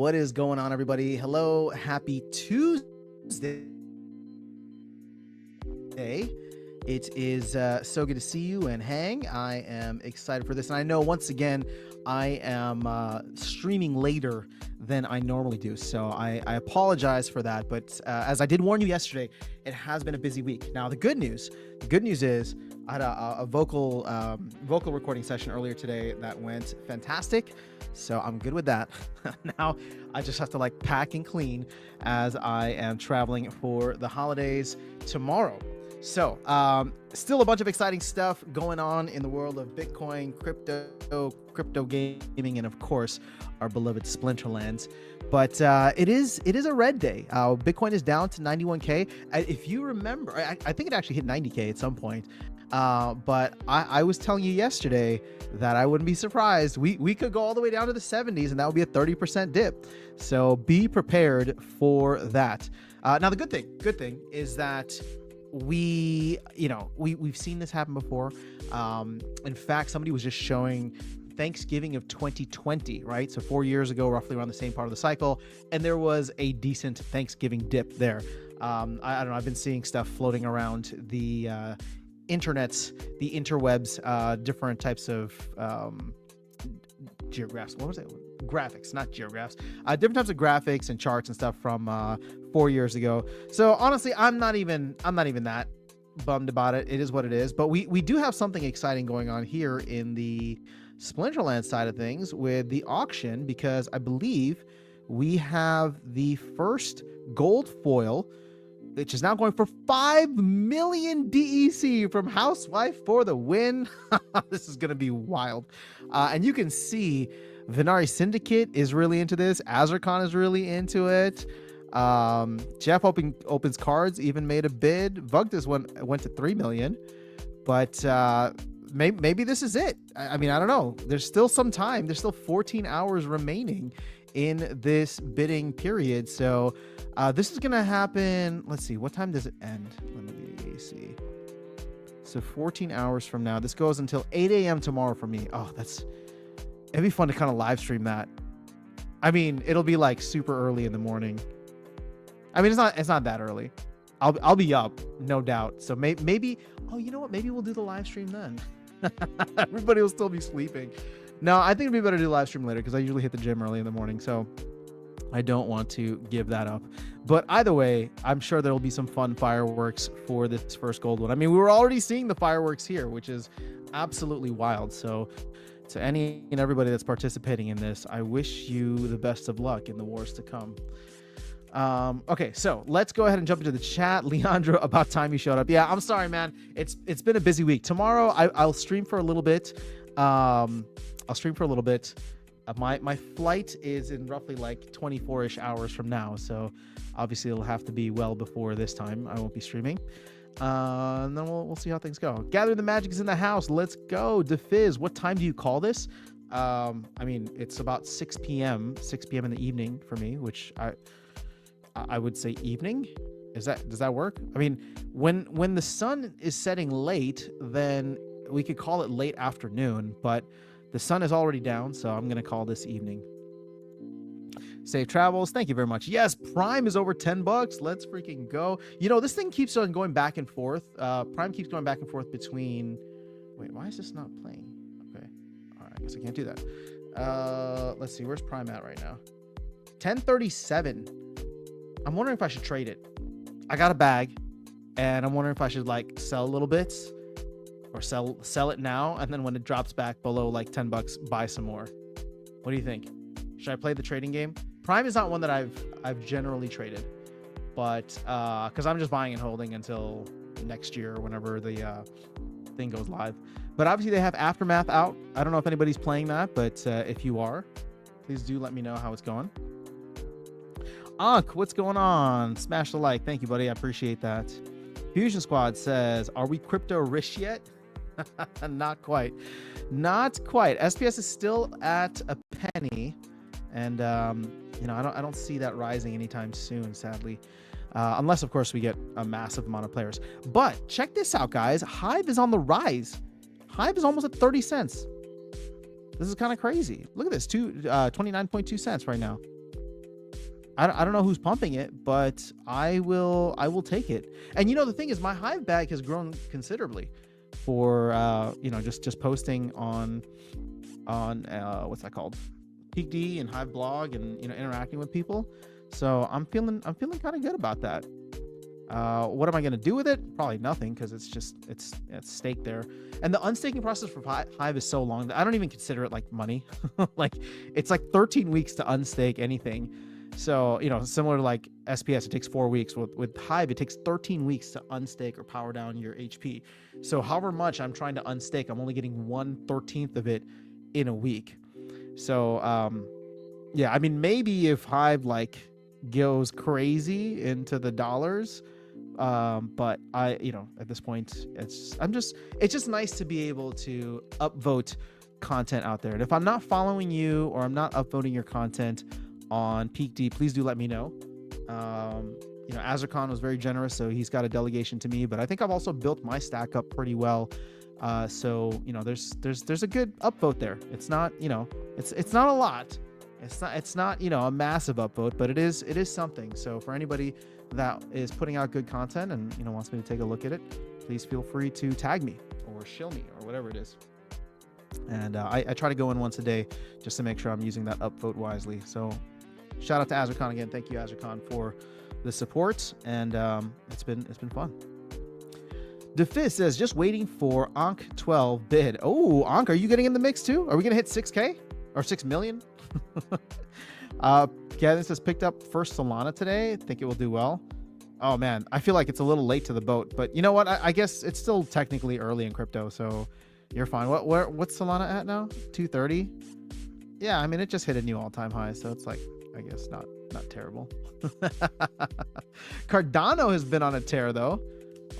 What is going on, everybody? Hello, happy Tuesday. It is so good to see you and hang. I am excited for this. And I know, once again, I am streaming later than I normally do. So I apologize for that. But as I did warn you yesterday, it has been a busy week. Now, the good news is I had a vocal recording session earlier today that went fantastic. So I'm good with that. Now I just have to pack and clean as I am traveling for the holidays tomorrow. So still a bunch of exciting stuff going on in the world of Bitcoin, crypto gaming, and of course our beloved Splinterlands. But it is a red day. Bitcoin is down to 91K. If you remember, I think it actually hit 90K at some point. But I was telling you yesterday that I wouldn't be surprised. We could go all the way down to the 70s, and that would be a 30% dip. So be prepared for that. Now the good thing is that we've seen this happen before. In fact, somebody was just showing Thanksgiving of 2020, right? So 4 years ago, roughly around the same part of the cycle, and there was a decent Thanksgiving dip there. I don't know. I've been seeing stuff floating around the internets, the interwebs, different types of geographs. What was it? Graphics, not geographs. Different types of graphics and charts and stuff from 4 years ago. So honestly, I'm not even that bummed about it. It is what it is. But we do have something exciting going on here in the Splinterland side of things with the auction, because I believe we have the first gold foil, which is now going for 5 million DEC from Housewife for the win. This is going to be wild. And you can see Venari Syndicate is really into this. Azarcon is really into it. Jeff Opens Cards even made a bid. Vugtus went to 3 million. But maybe this is it. I mean, I don't know. There's still some time. There's still 14 hours remaining in this bidding period. So this is going to happen. Let's see. What time does it end? Let me see. So 14 hours from now. This goes until 8 a.m. tomorrow for me. Oh, it'd be fun to kind of live stream that. I mean, it'll be super early in the morning. I mean, it's not that early. I'll be up, no doubt. So maybe, oh, you know what? Maybe we'll do the live stream then. Everybody will still be sleeping. No, I think it'd be better to do live stream later, because I usually hit the gym early in the morning. So I don't want to give that up. But either way, I'm sure there'll be some fun fireworks for this first gold one. I mean, we were already seeing the fireworks here, which is absolutely wild. So to any and everybody that's participating in this, I wish you the best of luck in the wars to come. Okay, so let's go ahead and jump into the chat. Leandro, about time you showed up. Yeah, I'm sorry, man. It's been a busy week. Tomorrow I'll stream for a little bit. My flight is in roughly 24-ish hours from now, so obviously it'll have to be well before this time. I won't be streaming. And then we'll see how things go. Gather the Magic is in the house. Let's go. DeFizz, what time do you call this? I mean, it's about 6 p.m. in the evening for me, which I would say evening. Does that work? I mean, when the sun is setting late, then we could call it late afternoon, but the sun is already down, so I'm going to call this evening. Safe travels. Thank you very much. Yes, Prime is over $10. Let's freaking go. You know, this thing keeps on going back and forth. Prime keeps going back and forth between... Wait, why is this not playing? Okay. All right, I guess I can't do that. Let's see. Where's Prime at right now? 1037. I'm wondering if I should trade it. I got a bag, and I'm wondering if I should sell a little bits, or sell it now, and then when it drops back below $10, buy some more. What do you think? Should I play the trading game? Prime is not one that I've generally traded, but because I'm just buying and holding until next year, whenever the thing goes live. But obviously they have Aftermath out. I don't know if anybody's playing that, but if you are, please do let me know how it's going. Ankh, what's going on? Smash the like. Thank you, buddy. I appreciate that. Fusion Squad says, are we crypto rich yet? Not quite. SPS is still at a penny, and I don't see that rising anytime soon, sadly, unless of course we get a massive amount of players. But check this out, guys. Hive is on the rise. Hive is almost at 30 cents. This is kind of crazy. Look at this, 29.2 cents right now. I don't know who's pumping it, but I will take it. And the thing is, my Hive bag has grown considerably for just posting on what's that called, Peak D and Hive blog, and interacting with people. So I'm feeling kind of good about that. What am I going to do with it? Probably nothing, because it's staked there. And the unstaking process for Hive is so long that I don't even consider it like money. Like, it's like 13 weeks to unstake anything. So, similar to like SPS, it takes 4 weeks. With Hive, it takes 13 weeks to unstake or power down your HP. So however much I'm trying to unstake, I'm only getting 1/13 of it in a week. So, yeah, I mean, maybe if Hive like goes crazy into the dollars, but at this point, it's just nice to be able to upvote content out there. And if I'm not following you, or I'm not upvoting your content on Peak D, please do let me know. Azarcon was very generous, so he's got a delegation to me, but I think I've also built my stack up pretty well. So there's a good upvote there. It's not, it's not a lot. It's not a massive upvote, but it is something. So for anybody that is putting out good content and wants me to take a look at it, please feel free to tag me or shill me or whatever it is. And I try to go in once a day just to make sure I'm using that upvote wisely. So shout out to Azarcon again. Thank you, Azarcon, for the support, and it's been fun. DeFizz says, just waiting for Ankh 12 bid. Oh, Ankh, are you getting in the mix too? Are we gonna hit 6K or 6 million? Gavin says, picked up first Solana today. I think it will do well. Oh man, I feel like it's a little late to the boat, but you know what? I guess it's still technically early in crypto, so you're fine. What's Solana at now? 230? Yeah, I mean, it just hit a new all-time high, so it's like, I guess not terrible. Cardano has been on a tear though.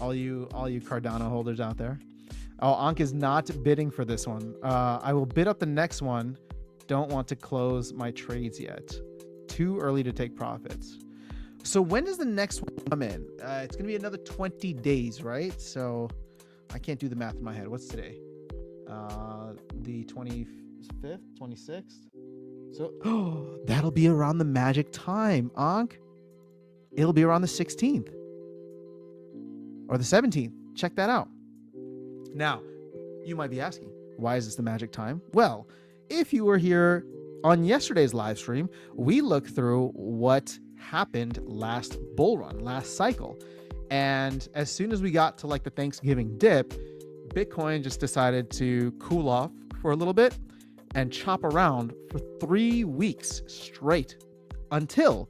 All you Cardano holders out there. Oh, Ankh is not bidding for this one. I will bid up the next one. Don't want to close my trades yet. Too early to take profits. So when does the next one come in? It's going to be another 20 days, right? So I can't do the math in my head. What's today? The 25th, 26th. So that'll be around the magic time, Ankh. It'll be around the 16th or the 17th. Check that out. Now, you might be asking, why is this the magic time? Well, if you were here on yesterday's live stream, we looked through what happened last bull run, last cycle. And as soon as we got to like the Thanksgiving dip, Bitcoin just decided to cool off for a little bit and chop around for 3 weeks straight until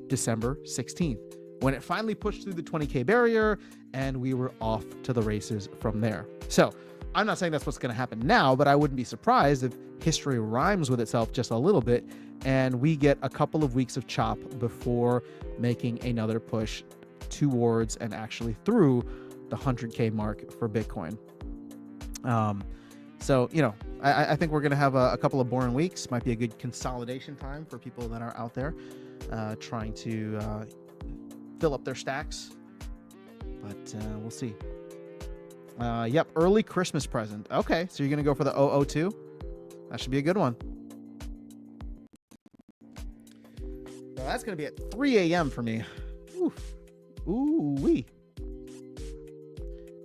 December 16th, when it finally pushed through the 20K barrier and we were off to the races from there. So I'm not saying that's what's going to happen now, but I wouldn't be surprised if history rhymes with itself just a little bit and we get a couple of weeks of chop before making another push towards and actually through the 100K mark for Bitcoin. So, I think we're going to have a couple of boring weeks. Might be a good consolidation time for people that are out there trying to fill up their stacks. But we'll see. Yep, early Christmas present. Okay, so you're going to go for the 002? That should be a good one. Well, that's going to be at 3 a.m. for me. Ooh-wee.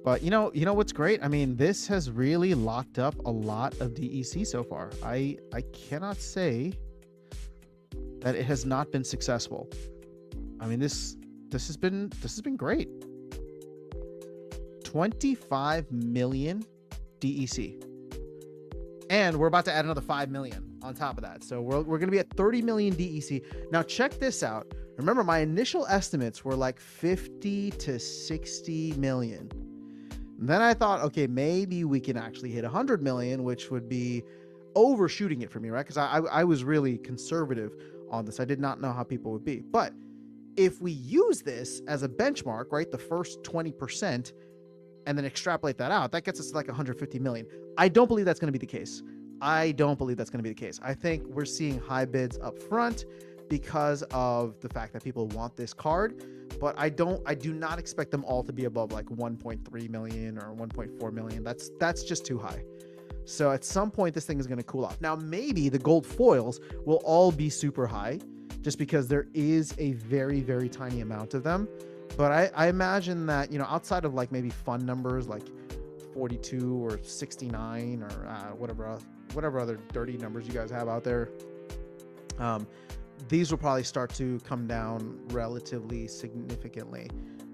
But you know what's great? I mean, this has really locked up a lot of DEC so far. I cannot say that it has not been successful. I mean, this has been great. 25 million DEC. And we're about to add another 5 million on top of that. So we're going to be at 30 million DEC. Now check this out. Remember, my initial estimates were like 50 to 60 million. Then I thought, okay, maybe we can actually hit 100 million, which would be overshooting it for me, right? Because I was really conservative on this. I did not know how people would be. But if we use this as a benchmark, right, the first 20%, and then extrapolate that out, that gets us to like 150 million. I don't believe that's going to be the case. I think we're seeing high bids up front because of the fact that people want this card, but I do not expect them all to be above like 1.3 million or 1.4 million. That's just too high. So at some point, this thing is going to cool off. Now, maybe the gold foils will all be super high just because there is a very, very tiny amount of them. But I imagine that, outside of like maybe fun numbers like 42 or 69 or whatever other dirty numbers you guys have out there, these will probably start to come down relatively significantly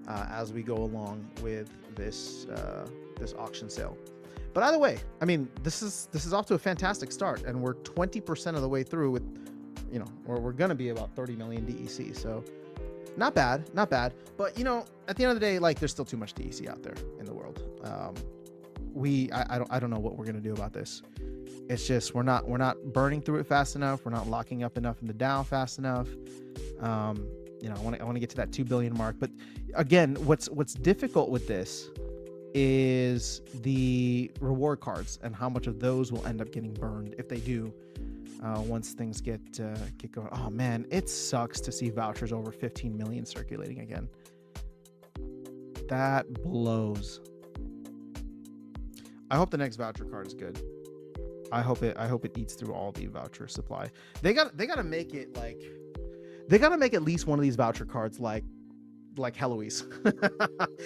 as we go along with this auction sale. But either way, I mean, this is off to a fantastic start, and we're 20% of the way through with, or we're gonna be about 30 million DEC. So not bad. But at the end of the day, like, there's still too much DEC out there in the world. I don't know what we're gonna do about this. It's just we're not burning through it fast enough. We're not locking up enough in the DAO fast enough. I want to get to that 2 billion mark. But again, what's difficult with this is the reward cards and how much of those will end up getting burned if they do. Once things get going. Oh man, it sucks to see vouchers over 15 million circulating again. That blows. I hope the next voucher card is good. I hope it eats through all the voucher supply. They got to make it like, they got to make at least one of these voucher cards like Heloise,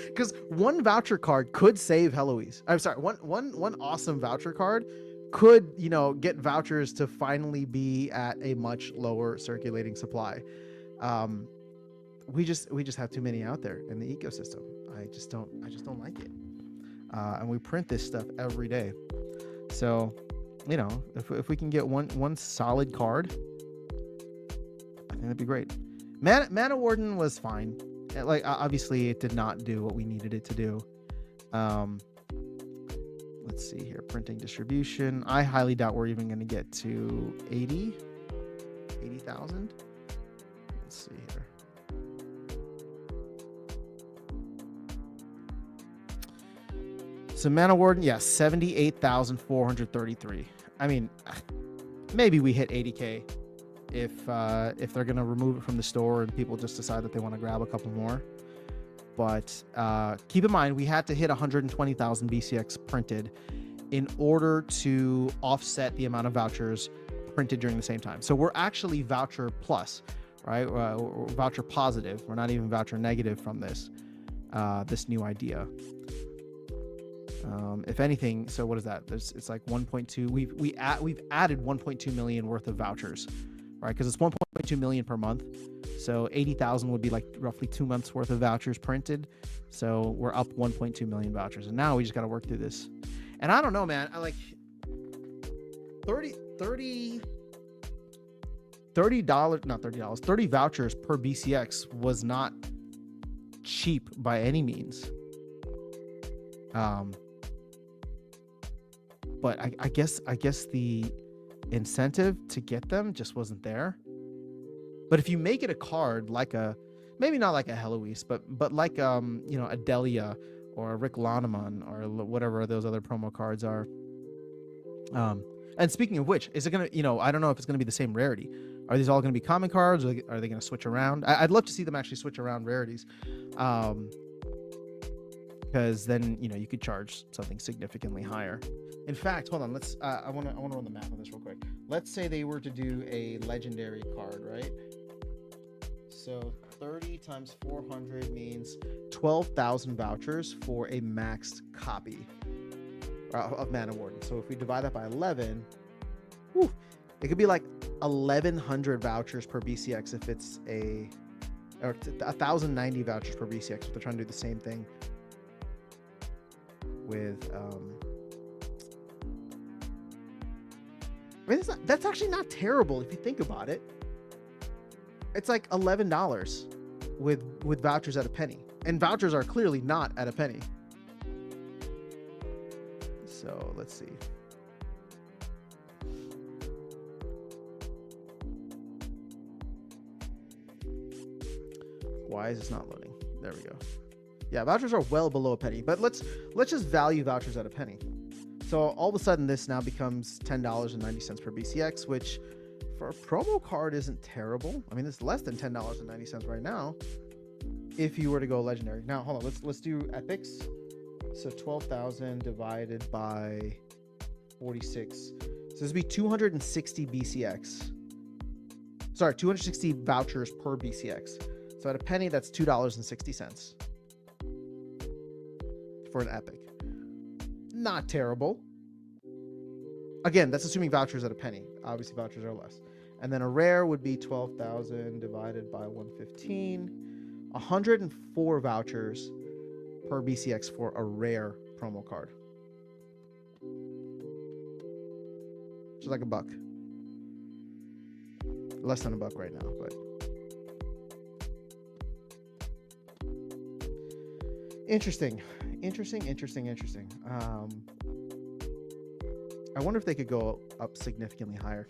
because one voucher card could save Heloise. I'm sorry, one awesome voucher card could, get vouchers to finally be at a much lower circulating supply. We just have too many out there in the ecosystem. I just don't like it. And we print this stuff every day. So, if we can get one solid card, I think that'd be great. Mana Warden was fine. Like, obviously it did not do what we needed it to do. Let's see here. Printing distribution. I highly doubt we're even going to get to 80,000. Let's see here. So Mana Warden, yeah, 78,433. I mean, maybe we hit 80K if they're gonna remove it from the store and people just decide that they want to grab a couple more. But keep in mind, we had to hit 120,000 BCX printed in order to offset the amount of vouchers printed during the same time. So we're actually voucher plus, right? We're voucher positive. We're not even voucher negative from this new idea. If anything, so what is that? It's like 1.2. We've added 1.2 million worth of vouchers, right? Because it's 1.2 million per month. So 80,000 would be like roughly 2 months worth of vouchers printed. So we're up 1.2 million vouchers, and now we just got to work through this. And I don't know, man. I like $30, not $30, 30 vouchers per BCX was not cheap by any means. But I guess the incentive to get them just wasn't there. But if you make it a card like maybe not like a Heloise, but like a Delia or a Rick Loneman or whatever those other promo cards are. And speaking of which, is it gonna, I don't know if it's gonna be the same rarity. Are these all gonna be common cards, or are they gonna switch around? I'd love to see them actually switch around rarities. Because then you could charge something significantly higher. In fact, hold on. Let's. I want to run the math on this real quick. Let's say they were to do a legendary card, right? So 30 times 400 means 12,000 vouchers for a maxed copy of Mana Warden. So if we divide that by 11, it could be like 1,100 vouchers per BCX if it's or 1,090 vouchers per BCX if they're trying to do the same thing with I mean, that's actually not terrible if you think about it. It's like $11 with vouchers at a penny, and vouchers are clearly not at a penny. So let's see. Why is this not loading? There we go. Yeah, vouchers are well below a penny, but let's just value vouchers at a penny. So all of a sudden this now becomes $10.90 per BCX, which for a promo card isn't terrible. I mean, it's less than $10.90 right now if you were to go legendary. Now, hold on, let's do epics. So 12,000 divided by 46. So this would be 260 BCX Sorry, 260 vouchers per BCX. So at a penny, that's $2.60 for an Epic. Not terrible. Again, that's assuming vouchers at a penny. Obviously, vouchers are less. And then a rare would be 12,000 divided by 115. 104 vouchers per BCX for a rare promo card. Which is like $1. Less than $1 right now, but interesting. I wonder if they could go up significantly higher.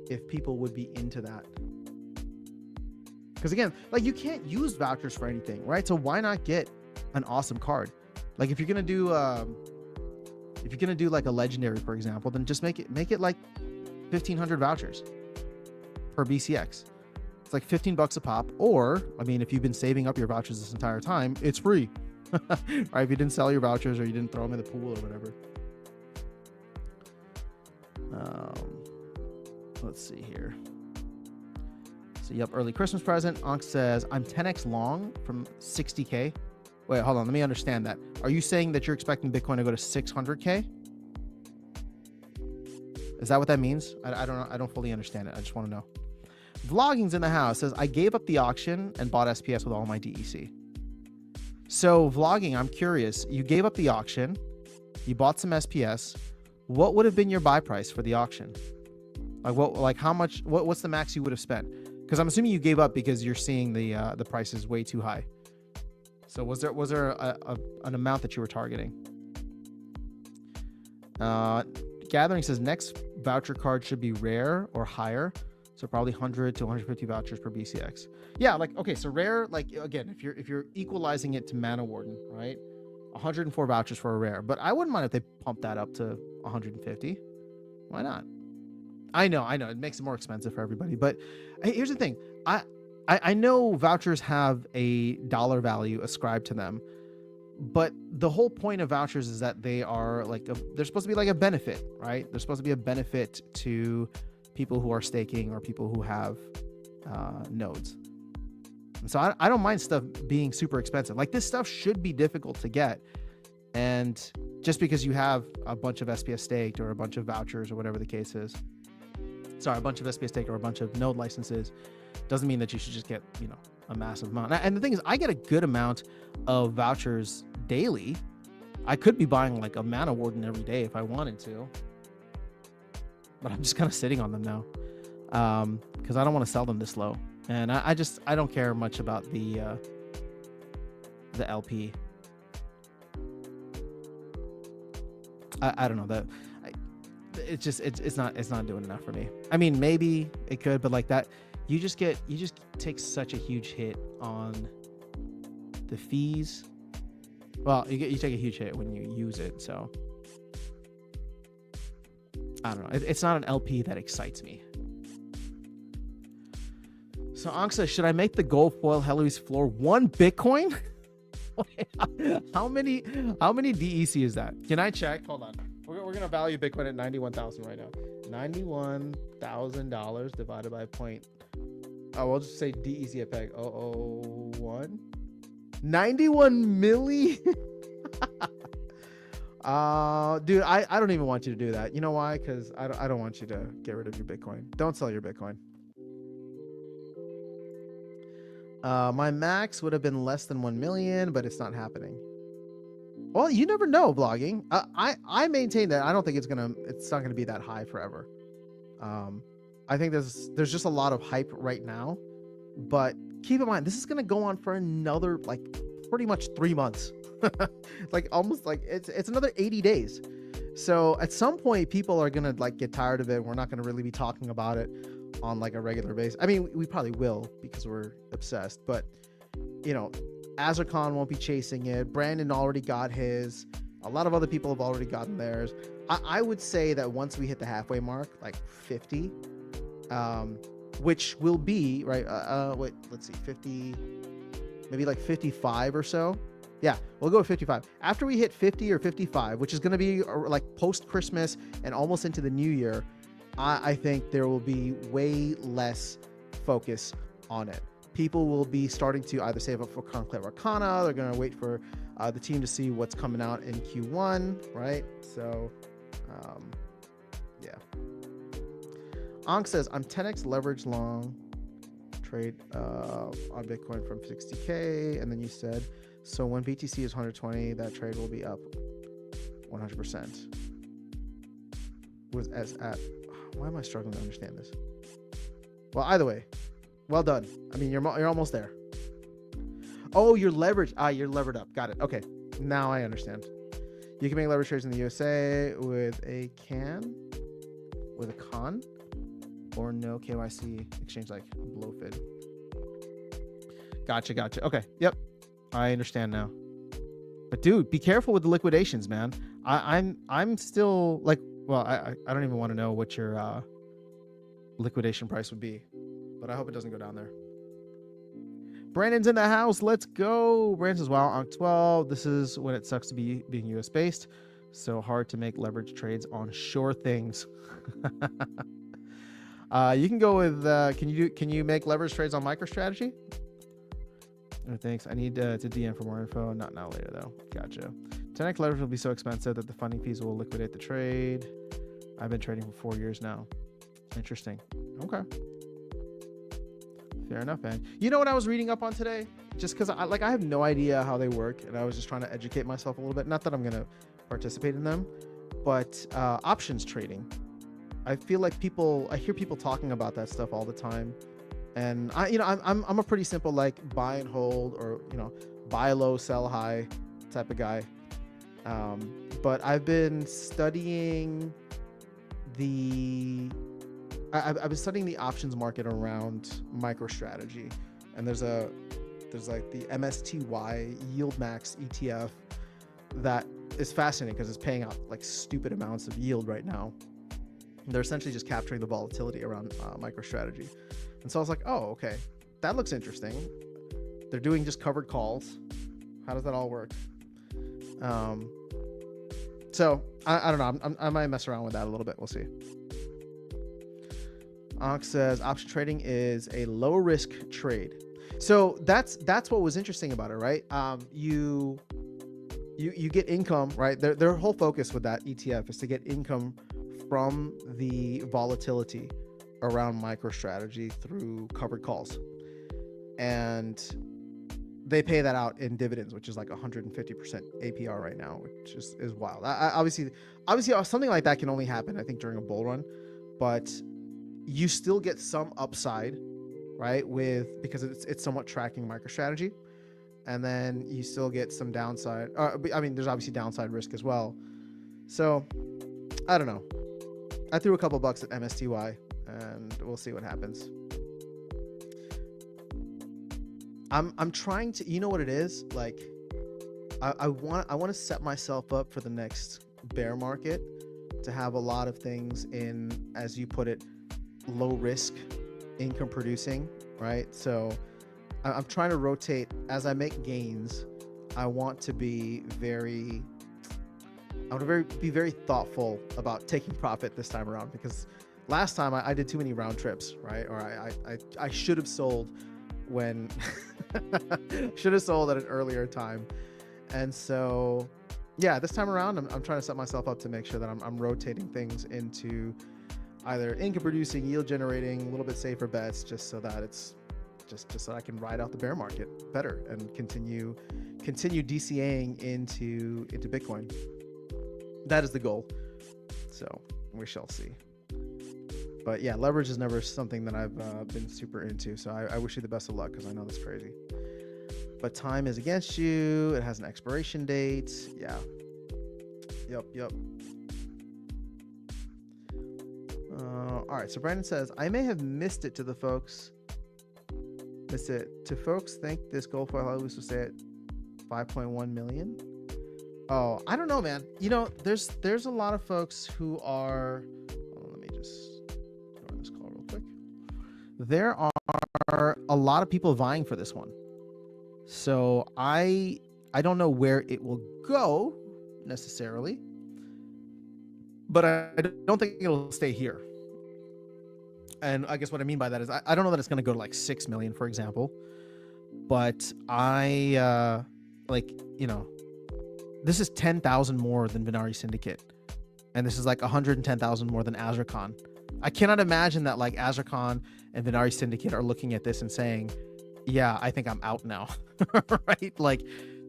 If people would be into that. Because again, like you can't use vouchers for anything, right? So why not get an awesome card? Like if you're gonna do like a legendary, for example, then just make it like 1,500 vouchers per BCX. It's like $15 a pop. Or, I mean, if you've been saving up your vouchers this entire time, it's free. Right? If you didn't sell your vouchers or you didn't throw them in the pool or whatever. Let's see here. So, yep, early Christmas present. Onk says, I'm 10x long from 60K. Wait, hold on. Let me understand that. Are you saying that you're expecting Bitcoin to go to 600K? Is that what that means? I don't know. I don't fully understand it. I just want to know. Vlogging's in the house. Says, I gave up the auction and bought SPS with all my DEC. So Vlogging, I'm curious. You gave up the auction. You bought some SPS. What would have been your buy price for the auction? How much, what's the max you would have spent? Because I'm assuming you gave up because you're seeing the price is way too high. So was there an amount that you were targeting? Gathering says next voucher card should be rare or higher. So probably 100 to 150 vouchers per BCX. Yeah, like, okay, so rare, like, again, if you're equalizing it to Mana Warden, right? 104 vouchers for a rare. But I wouldn't mind if they pump that up to 150. Why not? I know, it makes it more expensive for everybody. But here's the thing. I know vouchers have a dollar value ascribed to them. But the whole point of vouchers is that they are like, they're supposed to be like a benefit, right? They're supposed to be a benefit to people who are staking or people who have nodes. And so I don't mind stuff being super expensive. Like this stuff should be difficult to get. And just because you have a bunch of SPS staked or a bunch of vouchers or whatever the case is, a bunch of SPS staked or a bunch of node licenses, doesn't mean that you should just get, a massive amount. And the thing is, I get a good amount of vouchers daily. I could be buying like a Mana Warden every day if I wanted to. But I'm just kind of sitting on them now because I don't want to sell them this low. And I don't care much about the LP. I don't know that. It's not doing enough for me. I mean, maybe it could, but like that, you just take such a huge hit on the fees. Well, you take a huge hit when you use it. So I don't know. It's not an LP that excites me. So Onk says, should I make the gold foil Heloise floor 1 Bitcoin? How many DEC is that? Can I check? Hold on. We're gonna value Bitcoin at 91,000 right now. $91,000 divided by point. Oh, we'll just say DEC at peg 001. 91 million. Dude, I don't even want you to do that. You know why? Because I don't want you to get rid of your Bitcoin. Don't sell your Bitcoin. My max would have been less than 1 million, but it's not happening. Well, you never know, Vlogging. I maintain that I don't think it's not gonna be that high forever. I think there's just a lot of hype right now, but keep in mind this is gonna go on for another like pretty much 3 months. Like almost like it's another 80 days. So at some point people are gonna like get tired of it. We're not gonna really be talking about it on like a regular basis. I mean, we probably will because we're obsessed, but Azarcon won't be chasing it. Brandon already got his. A lot of other people have already gotten theirs. I would say that once we hit the halfway mark, like 50, which will be right. Wait, let's see, 50, maybe like 55 or so. Yeah, we'll go with 55. After we hit 50 or 55, which is going to be like post Christmas and almost into the new year, I think there will be way less focus on it. People will be starting to either save up for Conclave Arcana. They're going to wait for the team to see what's coming out in Q1, right? So, yeah. Ankh says, I'm 10x leverage long trade on Bitcoin from 60K. And then you said, so when BTC is 120, that trade will be up 100%. Was as at, why am I struggling to understand this? Well, either way, well done. I mean, you're almost there. Oh, you're leveraged. You're levered up. Got it. Okay, now I understand. You can make leverage trades in the USA with a con, or no KYC exchange like Blowfid. Gotcha. Okay, yep, I understand now. But dude, be careful with the liquidations, man. I'm still like, well, I don't even want to know what your liquidation price would be, but I hope it doesn't go down there. Brandon's in the house. Let's go. Brandon says, wow, on 12. This is when it sucks to be being US based. So hard to make leverage trades on sure things. You can go with, can you make leverage trades on MicroStrategy? Oh, thanks. I need to DM for more info. Not now, later though. Gotcha. 10x leverage will be so expensive that the funding fees will liquidate the trade. I've been trading for 4 years now. Interesting. Okay. Fair enough, man. You know what I was reading up on today? Just because I have no idea how they work, and I was just trying to educate myself a little bit. Not that I'm gonna participate in them, but options trading. I feel like I hear people talking about that stuff all the time, and I'm a pretty simple like buy and hold, or buy low, sell high type of guy. But I've been studying I've been studying the options market around MicroStrategy, and there's like the MSTY Yield Max ETF that is fascinating because it's paying out like stupid amounts of yield right now. They're essentially just capturing the volatility around MicroStrategy, and so I was like, oh, okay, that looks interesting. They're doing just covered calls. How does that all work? So I don't know. I might mess around with that a little bit. We'll see. Ankh says option trading is a low risk trade. So that's what was interesting about it, right? You get income, right? Their whole focus with that ETF is to get income from the volatility around MicroStrategy through covered calls, and they pay that out in dividends, which is like 150% APR right now, which is wild. Obviously, something like that can only happen, I think, during a bull run, but you still get some upside, right? Because it's somewhat tracking MicroStrategy, and then you still get some downside. I mean, there's obviously downside risk as well. So I don't know. I threw a couple bucks at MSTY, and we'll see what happens. I'm trying to, you know what it is? Like, I want to set myself up for the next bear market to have a lot of things in, as you put it, low risk income producing, right? So I'm trying to rotate as I make gains. I want to be very thoughtful about taking profit this time around, because last time I did too many round trips, right? Or I should have sold when should have sold at an earlier time. And so yeah, this time around I'm trying to set myself up to make sure that I'm rotating things into either income producing, yield generating, a little bit safer bets, just so that it's just so I can ride out the bear market better and continue DCAing into Bitcoin. That is the goal. So we shall see. But yeah, leverage is never something that I've been super into. So I wish you the best of luck, because I know that's crazy. But time is against you. It has an expiration date. Yeah. Yep. All right. So Brandon says, I may have missed it to folks. Think this gold foil always will stay at 5.1 million. Oh, I don't know, man. There's a lot of folks who are. Let me just go on this call real quick. There are a lot of people vying for this one, so I don't know where it will go necessarily, but I don't think it'll stay here. And I guess what I mean by that is I don't know that it's going to go to like 6 million, for example, but I like, you know, this is 10,000 more than Venari Syndicate, and this is like 110,000 more than Azrakhan. I cannot imagine that like Azrakhan and Venari Syndicate are looking at this and saying, yeah, I think I'm out now. Right? Like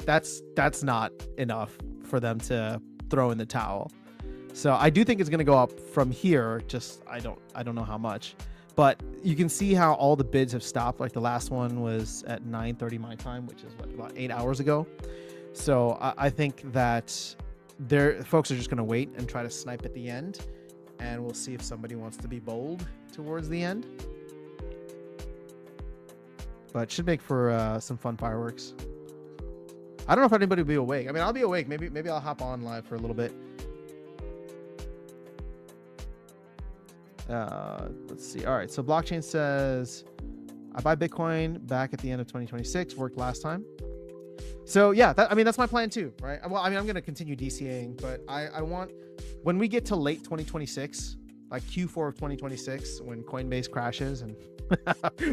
that's not enough for them to throw in the towel. So I do think it's going to go up from here. Just I don't know how much, but you can see how all the bids have stopped. Like the last one was at 9:30 my time, which is what, about 8 hours ago. So I think that folks are just going to wait and try to snipe at the end, and we'll see if somebody wants to be bold towards the end. But it should make for some fun fireworks. I don't know if anybody will be awake. I mean, I'll be awake. Maybe I'll hop on live for a little bit. Let's see. All right. So blockchain says, I buy Bitcoin back at the end of 2026. Worked last time. So yeah, that's my plan too, right? Well, I mean, I'm going to continue DCAing, but I want, when we get to late 2026, like Q4 of 2026, when Coinbase crashes and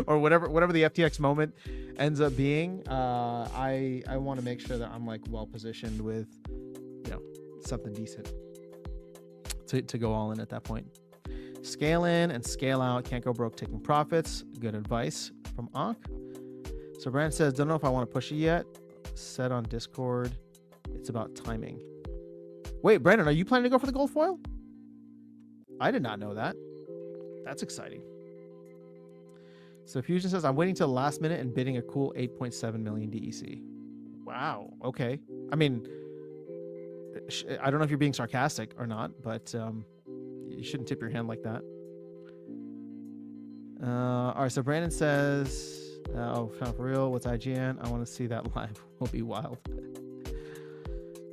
or whatever the FTX moment ends up being, I want to make sure that I'm like well positioned with, you know, something decent to go all in at that point. Scale in and scale out. Can't go broke taking profits. Good advice from Ankh. So Brand says, don't know if I want to push it yet. Said on Discord, it's about timing. Wait, Brandon, are you planning to go for the gold foil? I did not know that. That's exciting. So Fusion says, I'm waiting till the last minute and bidding a cool 8.7 million DEC. Wow. Okay. I mean, I don't know if you're being sarcastic or not, but you shouldn't tip your hand like that. All right. So Brandon says, oh, for real, what's IGN? I want to see that live. Will be wild.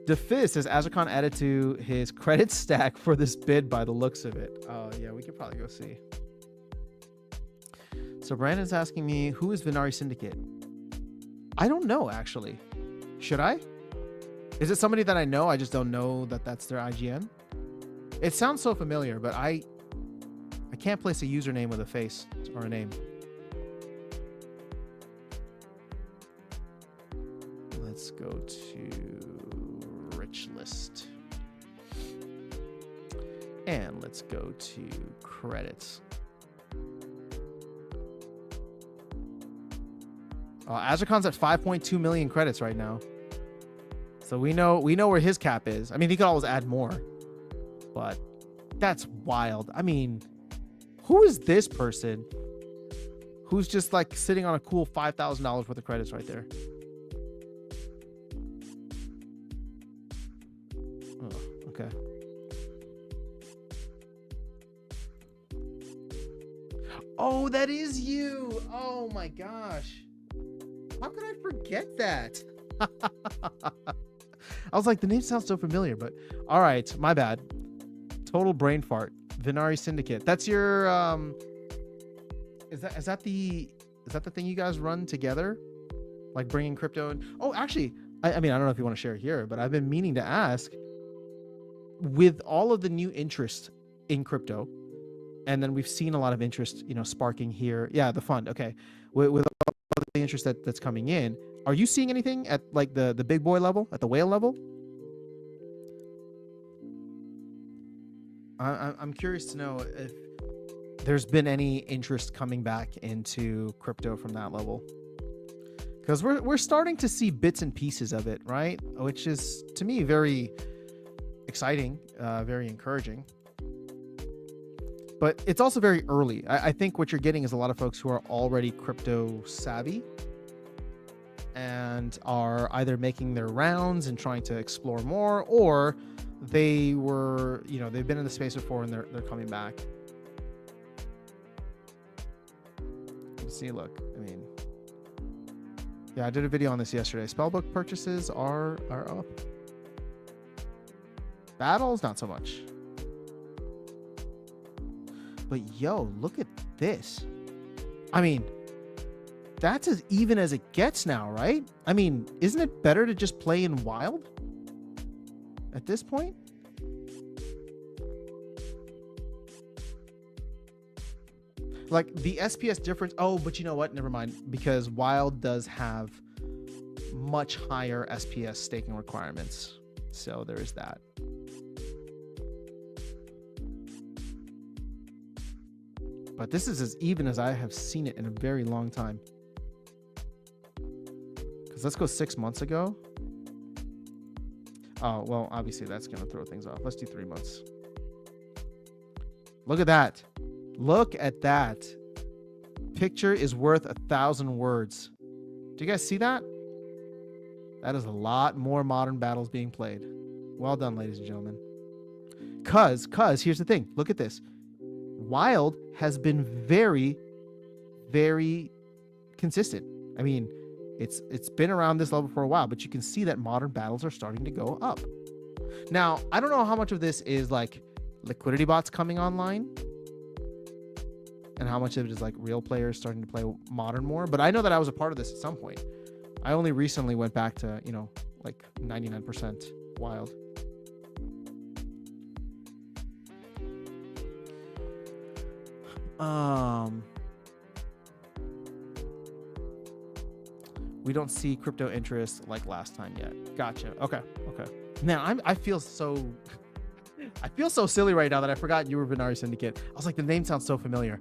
DeFizz says, Azrakhan added to his credit stack for this bid by the looks of it. Oh, yeah, we could probably go see. So Brandon's asking me, who is Venari Syndicate? I don't know, actually. Should I? Is it somebody that I know? I just don't know that that's their IGN. It sounds so familiar, but I can't place a username with a face or a name. Let's go to rich list. And let's go to credits. Azrakhan's at 5.2 million credits right now. So we know where his cap is. I mean, he could always add more, but that's wild. I mean, who is this person who's just like sitting on a cool $5,000 worth of credits right there? Oh, okay. Oh, that is you. Oh my gosh. How could I forget that? I was like, the name sounds so familiar, but all right, my bad. Total brain fart. Venari Syndicate. That's your is that the thing you guys run together? Like bringing crypto in? Oh, actually, I mean, I don't know if you want to share here, but I've been meaning to ask, with all of the new interest in crypto, and then we've seen a lot of interest, you know, sparking here. Yeah, the fund. Okay. With all the interest that's coming in, are you seeing anything at like the big boy level, at the whale level? I'm curious to know if there's been any interest coming back into crypto from that level, because we're starting to see bits and pieces of it, right? Which is, to me, very exciting, very encouraging. But it's also very early. I think what you're getting is a lot of folks who are already crypto savvy and are either making their rounds and trying to explore more, or they were, you know, they've been in the space before and they're coming back. Let's see, look, I mean, yeah, I did a video on this yesterday. Spellbook purchases are up. Battles, not so much. But yo, look at this. I mean, that's as even as it gets now, right? I mean, isn't it better to just play in wild at this point? like the SPS difference. Oh, but you know what? Never mind. Because Wild does have much higher SPS staking requirements. So there is that. But this is as even as I have seen it in a very long time. Because let's go 6 months ago. Oh, well, obviously that's going to throw things off. Let's do 3 months. Look at that. Look at that. Picture is worth 1,000 words. Do you guys see that? That is a lot more modern battles being played. Well done, ladies and gentlemen. Cause here's the thing. Look at this. Wild has been very, very consistent. I mean, it's been around this level for a while, but you can see that modern battles are starting to go up. Now, I don't know how much of this is like liquidity bots coming online and how much of it is like real players starting to play modern more, but I know that I was a part of this at some point. I only recently went back to, you know, like 99% Wild. We don't see crypto interest like last time yet. Gotcha. Okay. Now I feel so silly right now that I forgot you were Venari Syndicate. I was like, the name sounds so familiar,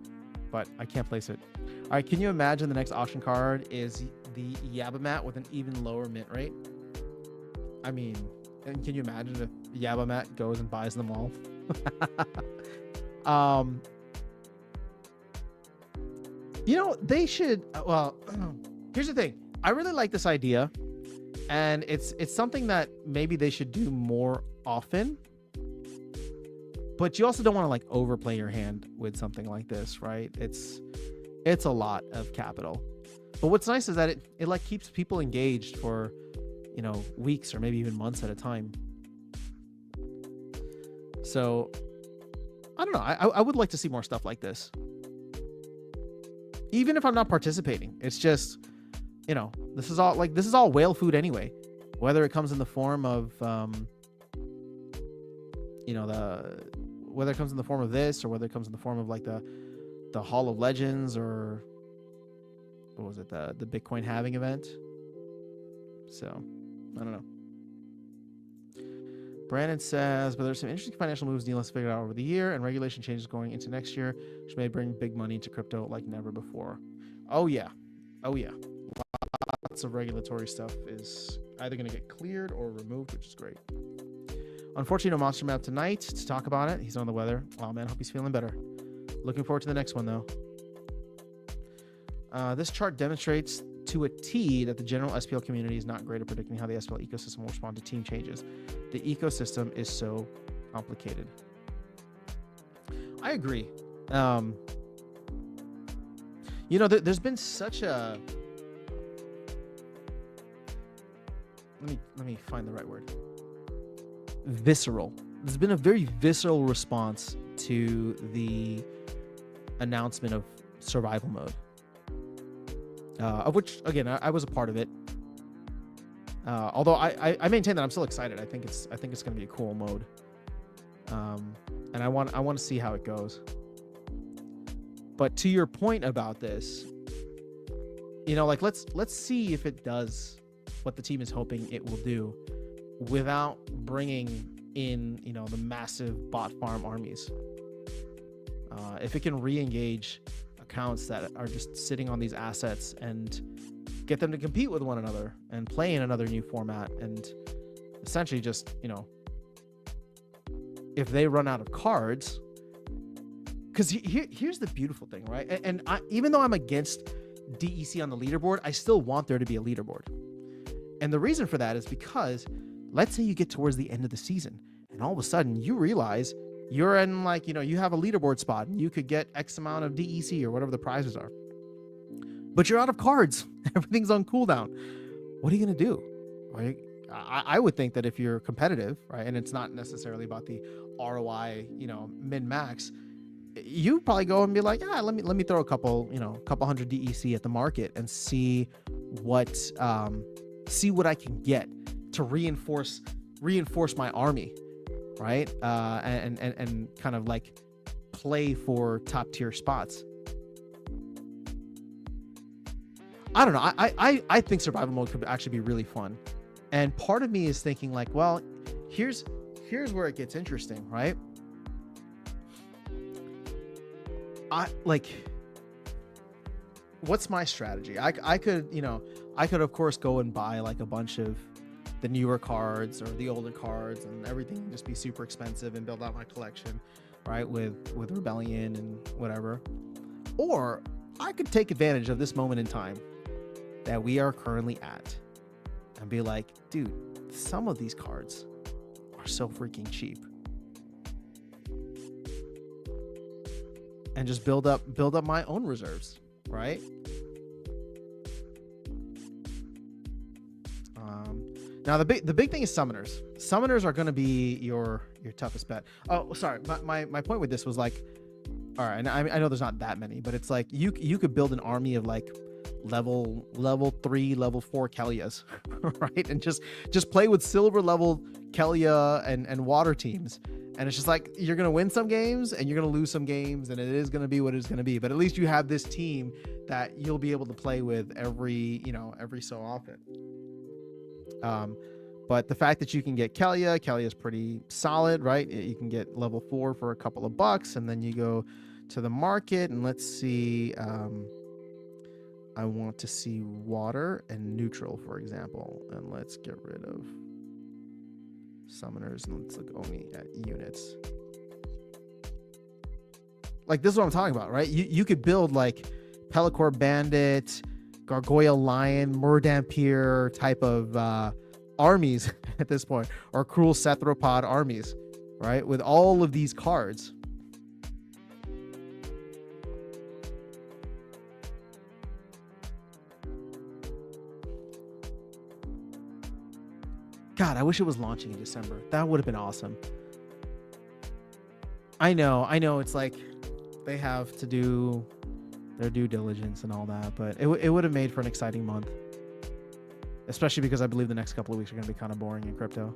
but I can't place it. All right, can you imagine the next auction card is the Yabamat with an even lower mint rate? I mean, and can you imagine if Yabamat goes and buys them all? You know, they should, well, here's the thing. I really like this idea, and it's something that maybe they should do more often, but you also don't want to like overplay your hand with something like this, right? It's a lot of capital. But what's nice is that it like keeps people engaged for, you know, weeks or maybe even months at a time. So I don't know. I would like to see more stuff like this. Even if I'm not participating, it's just, you know, this is all whale food anyway. Whether it comes in the form of, you know, whether it comes in the form of this or whether it comes in the form of like the Hall of Legends or what was it, the Bitcoin halving event. So I don't know. Brandon says, but there's some interesting financial moves Neil has figured out over the year and regulation changes going into next year, which may bring big money into crypto like never before. Oh yeah. Lots of regulatory stuff is either going to get cleared or removed, which is great. Unfortunately, no Monster Map tonight to talk about it. He's on the weather. Oh man, hope he's feeling better. Looking forward to the next one though. This chart demonstrates to a T that the general SPL community is not great at predicting how the SPL ecosystem will respond to team changes. The ecosystem is so complicated. I agree. You know, there's been such a... Let me find the right word. Visceral. There's been a very visceral response to the announcement of survival mode. Of which, again, I was a part of it. Although I maintain that I'm still excited. I think it's going to be a cool mode. And I want to see how it goes. But to your point about this, you know, like let's see if it does what the team is hoping it will do without bringing in, you know, the massive bot farm armies. If it can re-engage accounts that are just sitting on these assets and get them to compete with one another and play in another new format, and essentially just, you know, if they run out of cards, because here's the beautiful thing, right? And even though I'm against DEC on the leaderboard, I still want there to be a leaderboard. And the reason for that is because let's say you get towards the end of the season and all of a sudden you realize you're in, like, you know, you have a leaderboard spot and you could get X amount of DEC or whatever the prizes are, but you're out of cards. Everything's on cooldown. What are you going to do? Right? I would think that if you're competitive, right, and it's not necessarily about the ROI, you know, min max, you probably go and be like, yeah, let me throw a couple hundred DEC at the market and see what I can get to reinforce my army, right? And kind of like play for top tier spots. I don't know. I think survival mode could actually be really fun. And part of me is thinking like, well, here's where it gets interesting, right? I like, what's my strategy? I could, I could of course go and buy like a bunch of the newer cards or the older cards and everything, just be super expensive and build out my collection, right? With Rebellion and whatever. Or I could take advantage of this moment in time that we are currently at and be like, dude, some of these cards are so freaking cheap. And just build up my own reserves, right? Now the big thing is summoners. Summoners are going to be your toughest bet. Oh, sorry. My point with this was like, all right, and I know there's not that many, but it's like you could build an army of like level 3, level 4 Kelias, right? And just play with silver level Kelia and water teams. And it's just like, you're going to win some games and you're going to lose some games, and it is going to be what it's going to be. But at least you have this team that you'll be able to play with every so often. But the fact that you can get Kelia is pretty solid, right? You can get level 4 for a couple of bucks, and then you go to the market and let's see. I want to see water and neutral, for example, and let's get rid of summoners and let's look only at units. Like, this is what I'm talking about, right? You could build like Pelacor Bandit, Gargoyle Lion, Murdampier type of armies at this point, or Cruel Cephalopod armies, right? With all of these cards. God, I wish it was launching in December. That would have been awesome. I know. It's like they have to do their due diligence and all that, but it would have made for an exciting month. Especially because I believe the next couple of weeks are going to be kind of boring in crypto.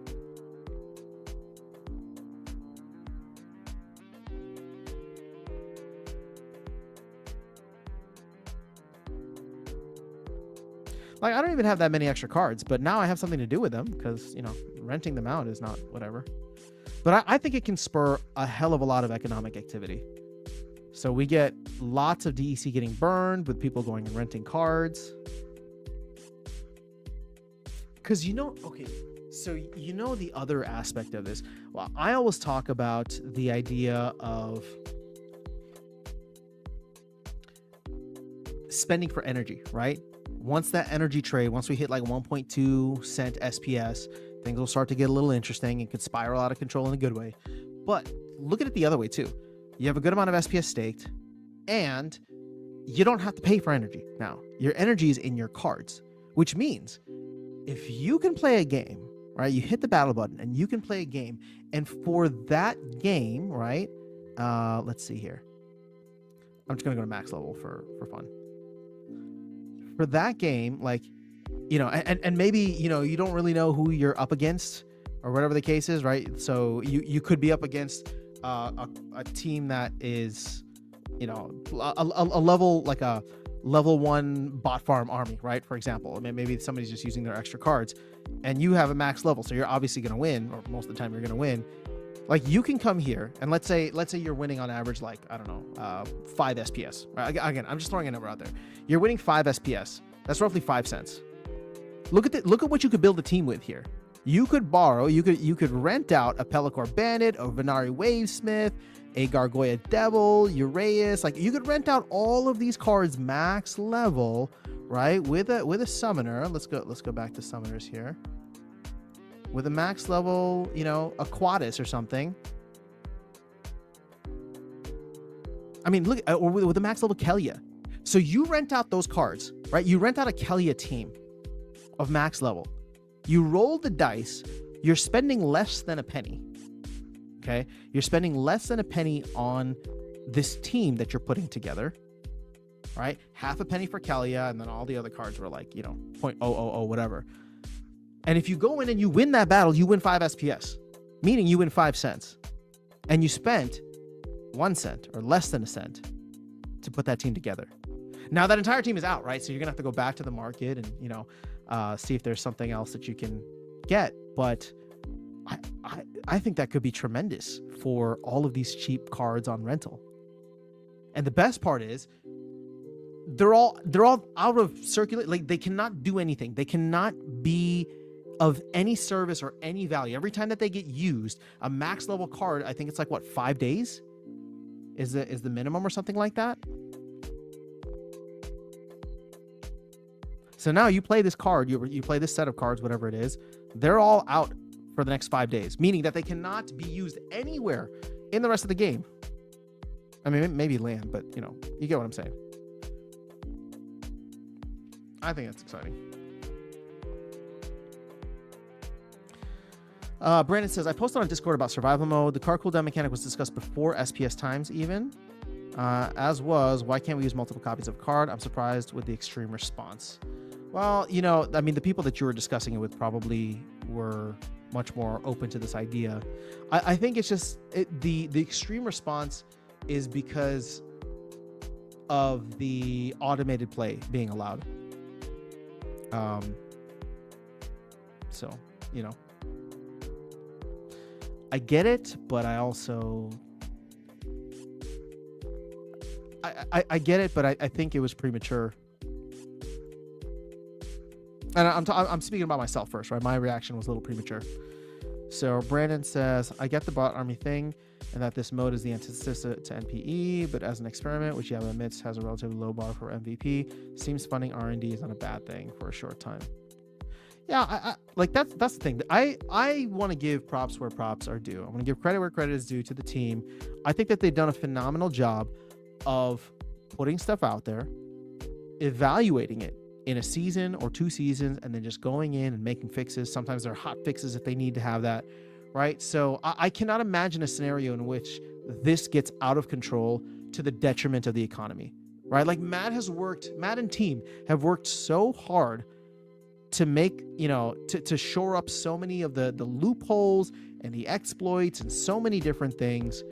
Like, I don't even have that many extra cards, but now I have something to do with them because, renting them out is not whatever. But I think it can spur a hell of a lot of economic activity. So we get lots of DEC getting burned with people going and renting cards. Because, so the other aspect of this. Well, I always talk about the idea of spending for energy, right? Once that energy trade, once we hit like 1.2 cent SPS, things will start to get a little interesting and could spiral out of control in a good way. But look at it the other way too. You have a good amount of SPS staked, and you don't have to pay for energy now. Your energy is in your cards, which means if you can play a game, right? You hit the battle button and you can play a game, and for that game, right? Let's see here. I'm just gonna go to max level for fun. For that game, like, and maybe, you don't really know who you're up against or whatever the case is, right? So you could be up against a team that is, a level, like a level 1 bot farm army, right? For example, I mean, maybe somebody's just using their extra cards and you have a max level. So you're obviously going to win, or most of the time you're going to win. Like, you can come here and let's say you're winning on average, like, I don't know, 5 SPS. Right? Again, I'm just throwing a number out there. You're winning 5 SPS. That's roughly 5 cents. Look at what you could build a team with here. You could borrow, you could rent out a Pelacor Bandit, a Venari Wavesmith, a Gargoyle Devil, Uraeus. Like, you could rent out all of these cards max level, right? With a summoner. Let's go back to summoners here. With a max level, a Quadus or something. I mean, look, or with a max level Kelia. So you rent out those cards, right? You rent out a Kelia team of max level. You roll the dice. You're spending less than a penny. Okay? You're spending less than a penny on this team that you're putting together, right? Half a penny for Kelia, and then all the other cards were like, 0.000 whatever. And if you go in and you win that battle, you win 5 SPS, meaning you win 5 cents. And you spent 1 cent or less than a cent to put that team together. Now that entire team is out, right? So you're gonna have to go back to the market and see if there's something else that you can get. But I think that could be tremendous for all of these cheap cards on rental. And the best part is they're all out of circulate. Like, they cannot do anything. They cannot be of any service or any value. Every time that they get used, a max level card, I think it's like, what, 5 days is the minimum or something like that. So now you play this card, you play this set of cards, whatever it is, they're all out for the next 5 days, meaning that they cannot be used anywhere in the rest of the game. I mean, maybe land, but you get what I'm saying. I think that's exciting. Brandon says, I posted on Discord about survival mode. The card cooldown mechanic was discussed before SPS times even, as was, why can't we use multiple copies of card? I'm surprised with the extreme response. Well, I mean, the people that you were discussing it with probably were much more open to this idea. I think it's just the extreme response is because of the automated play being allowed. So, I get it, but I also I get it, but I think it was premature. And I'm speaking about myself first, right? My reaction was a little premature. So Brandon says, I get the bot army thing and that this mode is the antithesis to NPE, but as an experiment, which Yaba admits has a relatively low bar for MVP, seems funding R&D is not a bad thing for a short time. Yeah, I like that's the thing. I want to give props where props are due. I want to give credit where credit is due to the team. I think that they've done a phenomenal job of putting stuff out there, evaluating it in a season or 2 seasons, and then just going in and making fixes. Sometimes they're hot fixes if they need to have that, right? So I cannot imagine a scenario in which this gets out of control to the detriment of the economy, right? Like Matt and team have worked so hard to make, to shore up so many of the loopholes and the exploits and so many different things,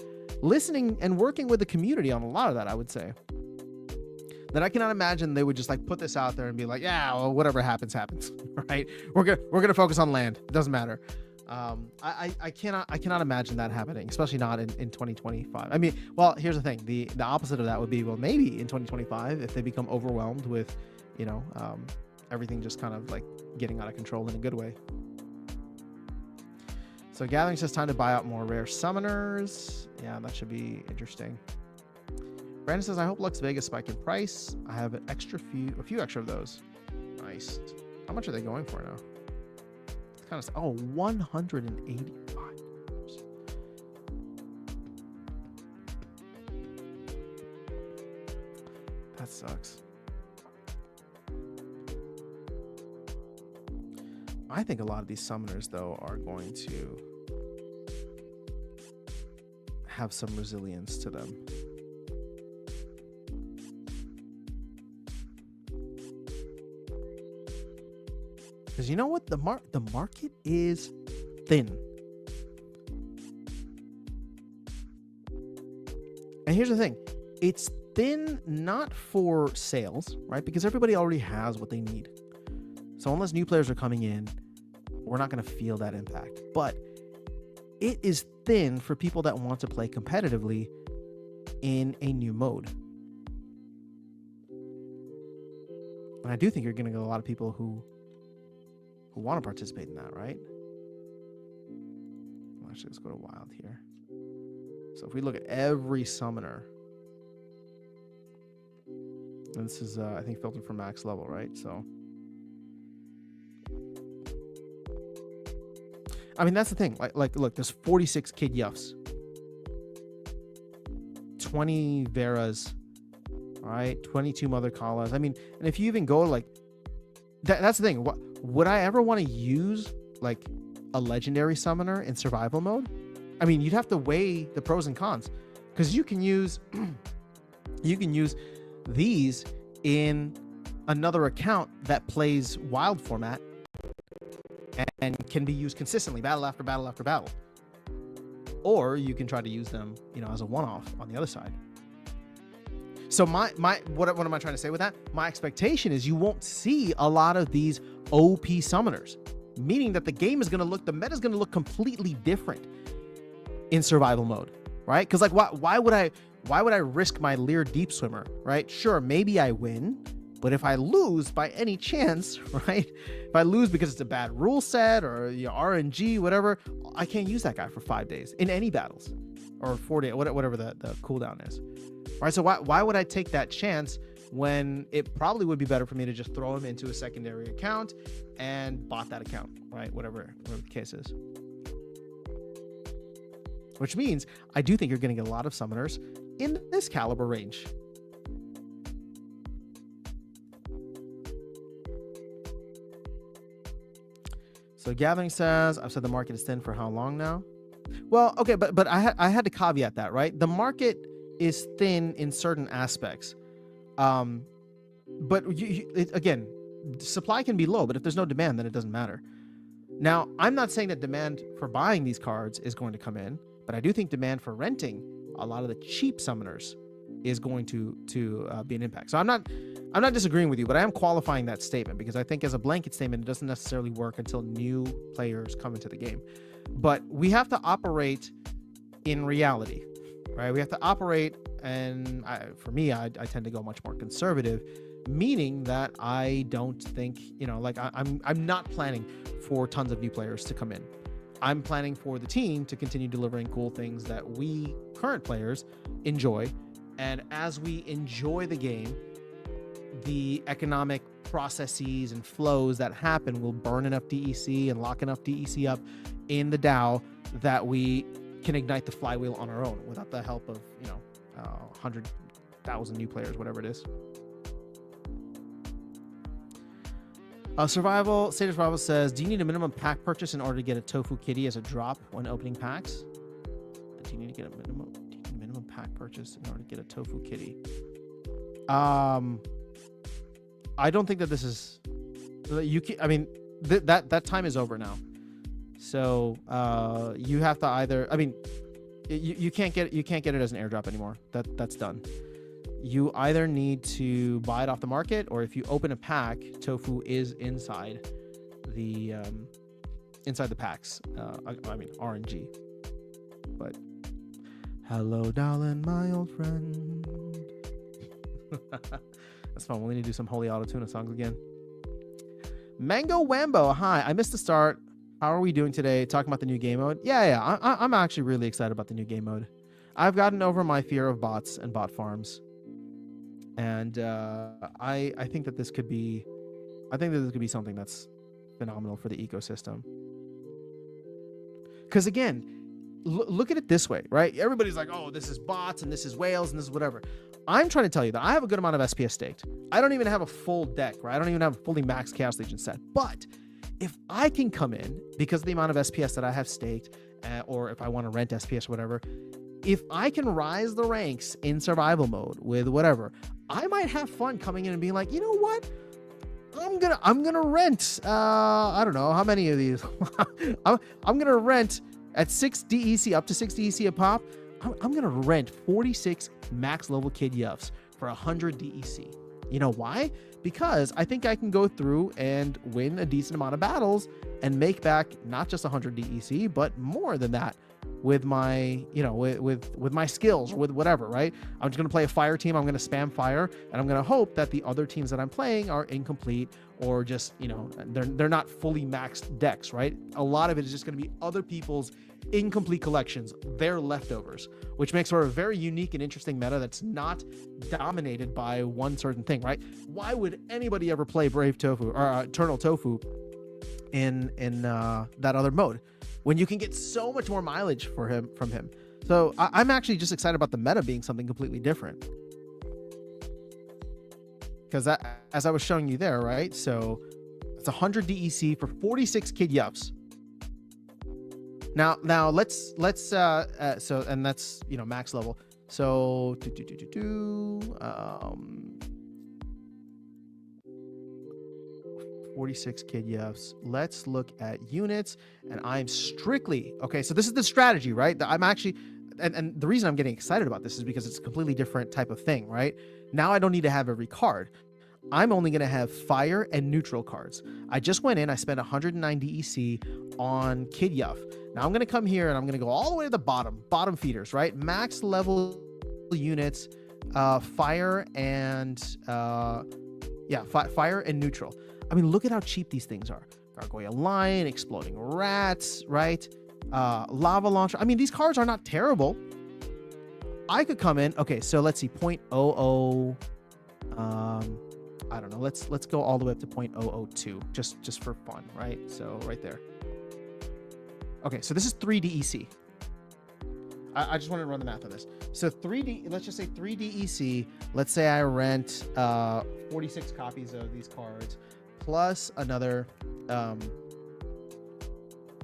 listening and working with the community on a lot of that, I would say. That I cannot imagine they would just like put this out there and be like, yeah, well, whatever happens, right? We're gonna focus on land. It doesn't matter. I cannot imagine that happening, especially not in 2025. I mean, well, here's the thing. The opposite of that would be, well, maybe in 2025, if they become overwhelmed with, everything just kind of like getting out of control in a good way. So Gathering says time to buy out more rare summoners. Yeah, that should be interesting. Brandon says, I hope Lux Vegas spike in price. I have a few extra of those. Nice. How much are they going for now? It's kind of, $185. That sucks. I think a lot of these summoners, though, are going to have some resilience to them. Because you know what? The market is thin. And here's the thing. It's thin not for sales, right? Because everybody already has what they need. So unless new players are coming in, we're not going to feel that impact. But it is thin for people that want to play competitively in a new mode. And I do think you're going to get a lot of people who want to participate in that, right? Well, actually, let's go to Wild here. So if we look at every summoner, and this is, I think, filtered for max level, right? So, I mean, that's the thing. Like, look, there's 46 Kid Yuffs, 20 Veras, all right, 22 Mother Kalas. I mean, and if you even go like, that's the thing. Would I ever want to use like a legendary summoner in survival mode? I mean, you'd have to weigh the pros and cons, because you can use these in another account that plays wild format and can be used consistently, battle after battle after battle. Or you can try to use them, as a one-off on the other side. So what am I trying to say with that? My expectation is you won't see a lot of these OP summoners, meaning that the game is going to look, the meta is going to look completely different in survival mode, right? Because like, why would I risk my Leer Deep Swimmer, right? Sure, maybe I win, but if I lose by any chance, right? If I lose because it's a bad rule set or RNG, whatever, I can't use that guy for 5 days in any battles, or 4 days, whatever the cooldown is. Right, so why would I take that chance when it probably would be better for me to just throw him into a secondary account and bot that account, right? Whatever the case is. Which means I do think you're going to get a lot of summoners in this caliber range. So Gathering says, I've said the market is thin for how long now? Well, okay, but I had to caveat that, right? The market is thin in certain aspects, but again, supply can be low, but if there's no demand, then it doesn't matter. Now, I'm not saying that demand for buying these cards is going to come in, but I do think demand for renting a lot of the cheap summoners is going to be an impact. So I'm not disagreeing with you, but I am qualifying that statement because I think as a blanket statement, it doesn't necessarily work until new players come into the game. But we have to operate in reality. Right, we have to operate, and for me, I tend to go much more conservative, meaning that I don't think, like I'm not planning for tons of new players to come in. I'm planning for the team to continue delivering cool things that we current players enjoy, and as we enjoy the game, the economic processes and flows that happen will burn enough DEC and lock enough DEC up in the DAO that we can ignite the flywheel on our own without the help of 100,000 new players, whatever it is. State of Survival says, do you need a minimum pack purchase in order to get a Tofu Kitty as a drop when opening packs? Do you need to get a minimum pack purchase in order to get a Tofu Kitty? I don't think that this is that time is over now. So you have to either, you can't get it as an airdrop anymore. That's done. You either need to buy it off the market, or if you open a pack, Tofu is inside the packs. RNG. But hello, darling, my old friend. That's fun. We'll need to do some Holy Autotuna songs again. Mango Wambo, hi. I missed the start. How are we doing today? Talking about the new game mode? Yeah. I'm actually really excited about the new game mode. I've gotten over my fear of bots and bot farms, and I think that this could be, something that's phenomenal for the ecosystem. Because again, look at it this way, right? Everybody's like, oh, this is bots and this is whales and this is whatever. I'm trying to tell you that I have a good amount of SPS staked. I don't even have a full deck, right? I don't even have a fully maxed Chaos Legion set. But if I can come in, because of the amount of SPS that I have staked, or if I want to rent SPS or whatever, if I can rise the ranks in survival mode with whatever, I might have fun coming in and being like, you know what? I'm gonna rent, I don't know how many of these. I'm gonna rent at 6 DEC, up to 6 DEC a pop. I'm gonna rent 46 max level Kid Yuffs for 100 DEC. You know why? Because I think I can go through and win a decent amount of battles and make back not just 100 DEC, but more than that with my, with my skills, with whatever, right? I'm just going to play a fire team. I'm going to spam fire, and I'm going to hope that the other teams that I'm playing are incomplete or just, they're not fully maxed decks, right? A lot of it is just going to be other people's incomplete collections, their leftovers, which makes for a very unique and interesting meta that's not dominated by one certain thing, right? Why would anybody ever play Brave Tofu or Eternal Tofu in that other mode when you can get so much more mileage from him? So I'm actually just excited about the meta being something completely different. Because as I was showing you there, right? So it's 100 DEC for 46 Kid Yuffs. Now let's so, and that's, max level. So 46 Kid Yuffs. Let's look at units, and I'm strictly okay. So this is the strategy, right? I'm actually, and the reason I'm getting excited about this is because it's a completely different type of thing, right? Now I don't need to have every card. I'm only going to have fire and neutral cards. I just went in, I spent 109 DEC on Kid Yuff. Now I'm going to come here and I'm going to go all the way to the bottom feeders, right? Max level units, fire and fire and neutral. I mean, look at how cheap these things are. Gargoyle Lion, Exploding Rats, right? Lava Launcher. I mean, these cards are not terrible. I could come in. Okay, so let's see, 0.00. I don't know. Let's go all the way up to 0.002, just for fun, right? So right there. Okay, so this is 3 DEC. I just want to run the math on this. So 3D, let's just say 3 DEC. Let's say I rent 46 copies of these cards, plus another.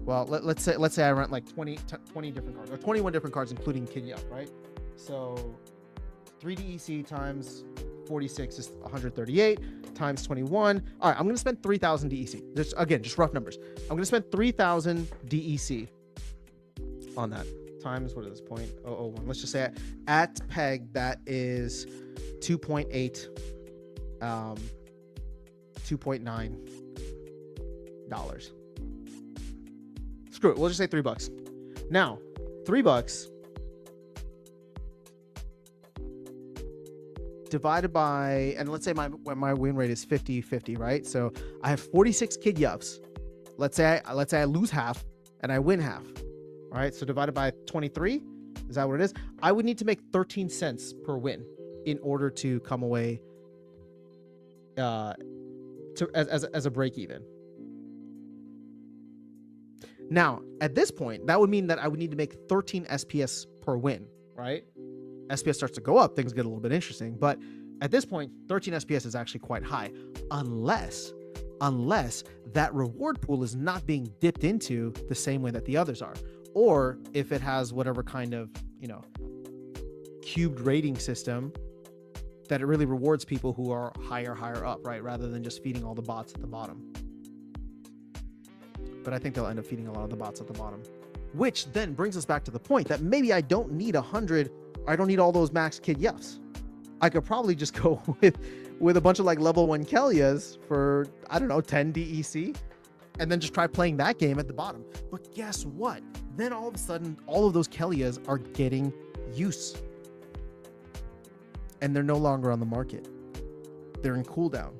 Well, let's say I rent like 20 different cards, or 21 different cards, including Kid Yuff, right? So 3 DEC times 46 is 138 times 21. All right, I'm going to spend 3,000 DEC. Just rough numbers. I'm going to spend 3,000 DEC on that. Times, what is this, 0.001? Let's just say at peg, that is 2.8, $2.9. Screw it. We'll just say $3. Now, $3 divided by, and let's say my win rate is 50-50, right? So I have 46 Kid Yuffs. Let's say I lose half and I win half. All right, so divided by 23, is that what it is? I would need to make 13 cents per win in order to come away as a break even. Now, at this point, that would mean that I would need to make 13 SPS per win, right? SPS starts to go up, things get a little bit interesting. But at this point, 13 SPS is actually quite high, unless that reward pool is not being dipped into the same way that the others are. Or if it has whatever kind of, cubed rating system that it really rewards people who are higher up, right? Rather than just feeding all the bots at the bottom. But I think they'll end up feeding a lot of the bots at the bottom. Which then brings us back to the point that maybe I don't need 100, I don't need all those max Kid Yuffs. I could probably just go with a bunch of like level 1 Kellias for, I don't know, 10 DEC. And then just try playing that game at the bottom. But guess what? Then all of a sudden, all of those Kellias are getting use. And they're no longer on the market. They're in cooldown.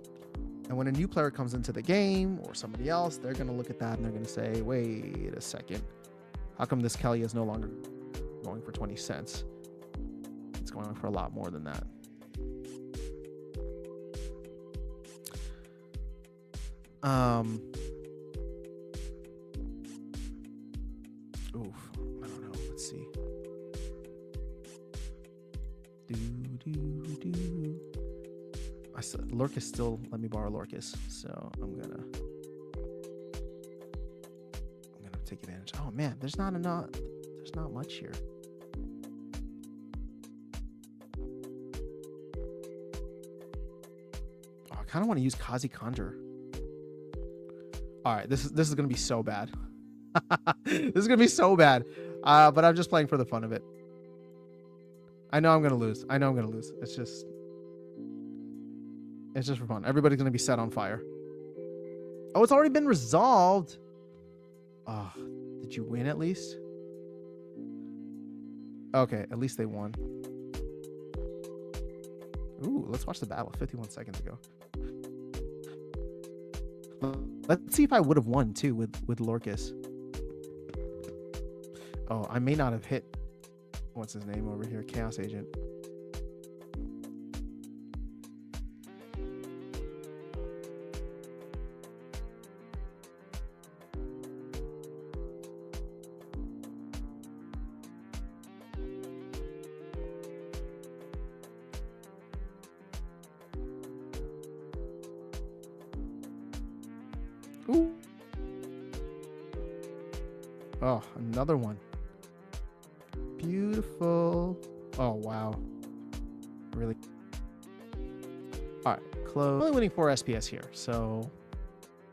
And when a new player comes into the game or somebody else, they're going to look at that and they're going to say, wait a second. How come this Kellia is no longer going for 20 cents? It's going on for a lot more than that. Oof, I don't know. Let's see. Lorcus still let me borrow Lorcus, so I'm gonna take advantage. Oh man, there's not much here. Oh, I kind of want to use Kazi Conjure. All right, this is gonna be so bad. This is gonna be so bad. But I'm just playing for the fun of it. I know I'm gonna lose. It's just for fun. Everybody's gonna be set on fire. Oh, it's already been resolved. Oh, did you win at least? Okay, at least they won. Ooh, let's watch the battle 51 seconds ago. Let's see if I would have won too with Lorcus. Oh, I may not have hit, what's his name over here? Chaos Agent. Ooh. Oh, another one. Beautiful. Oh, wow. Really? All right, close. I'm only winning 4 SPS here, so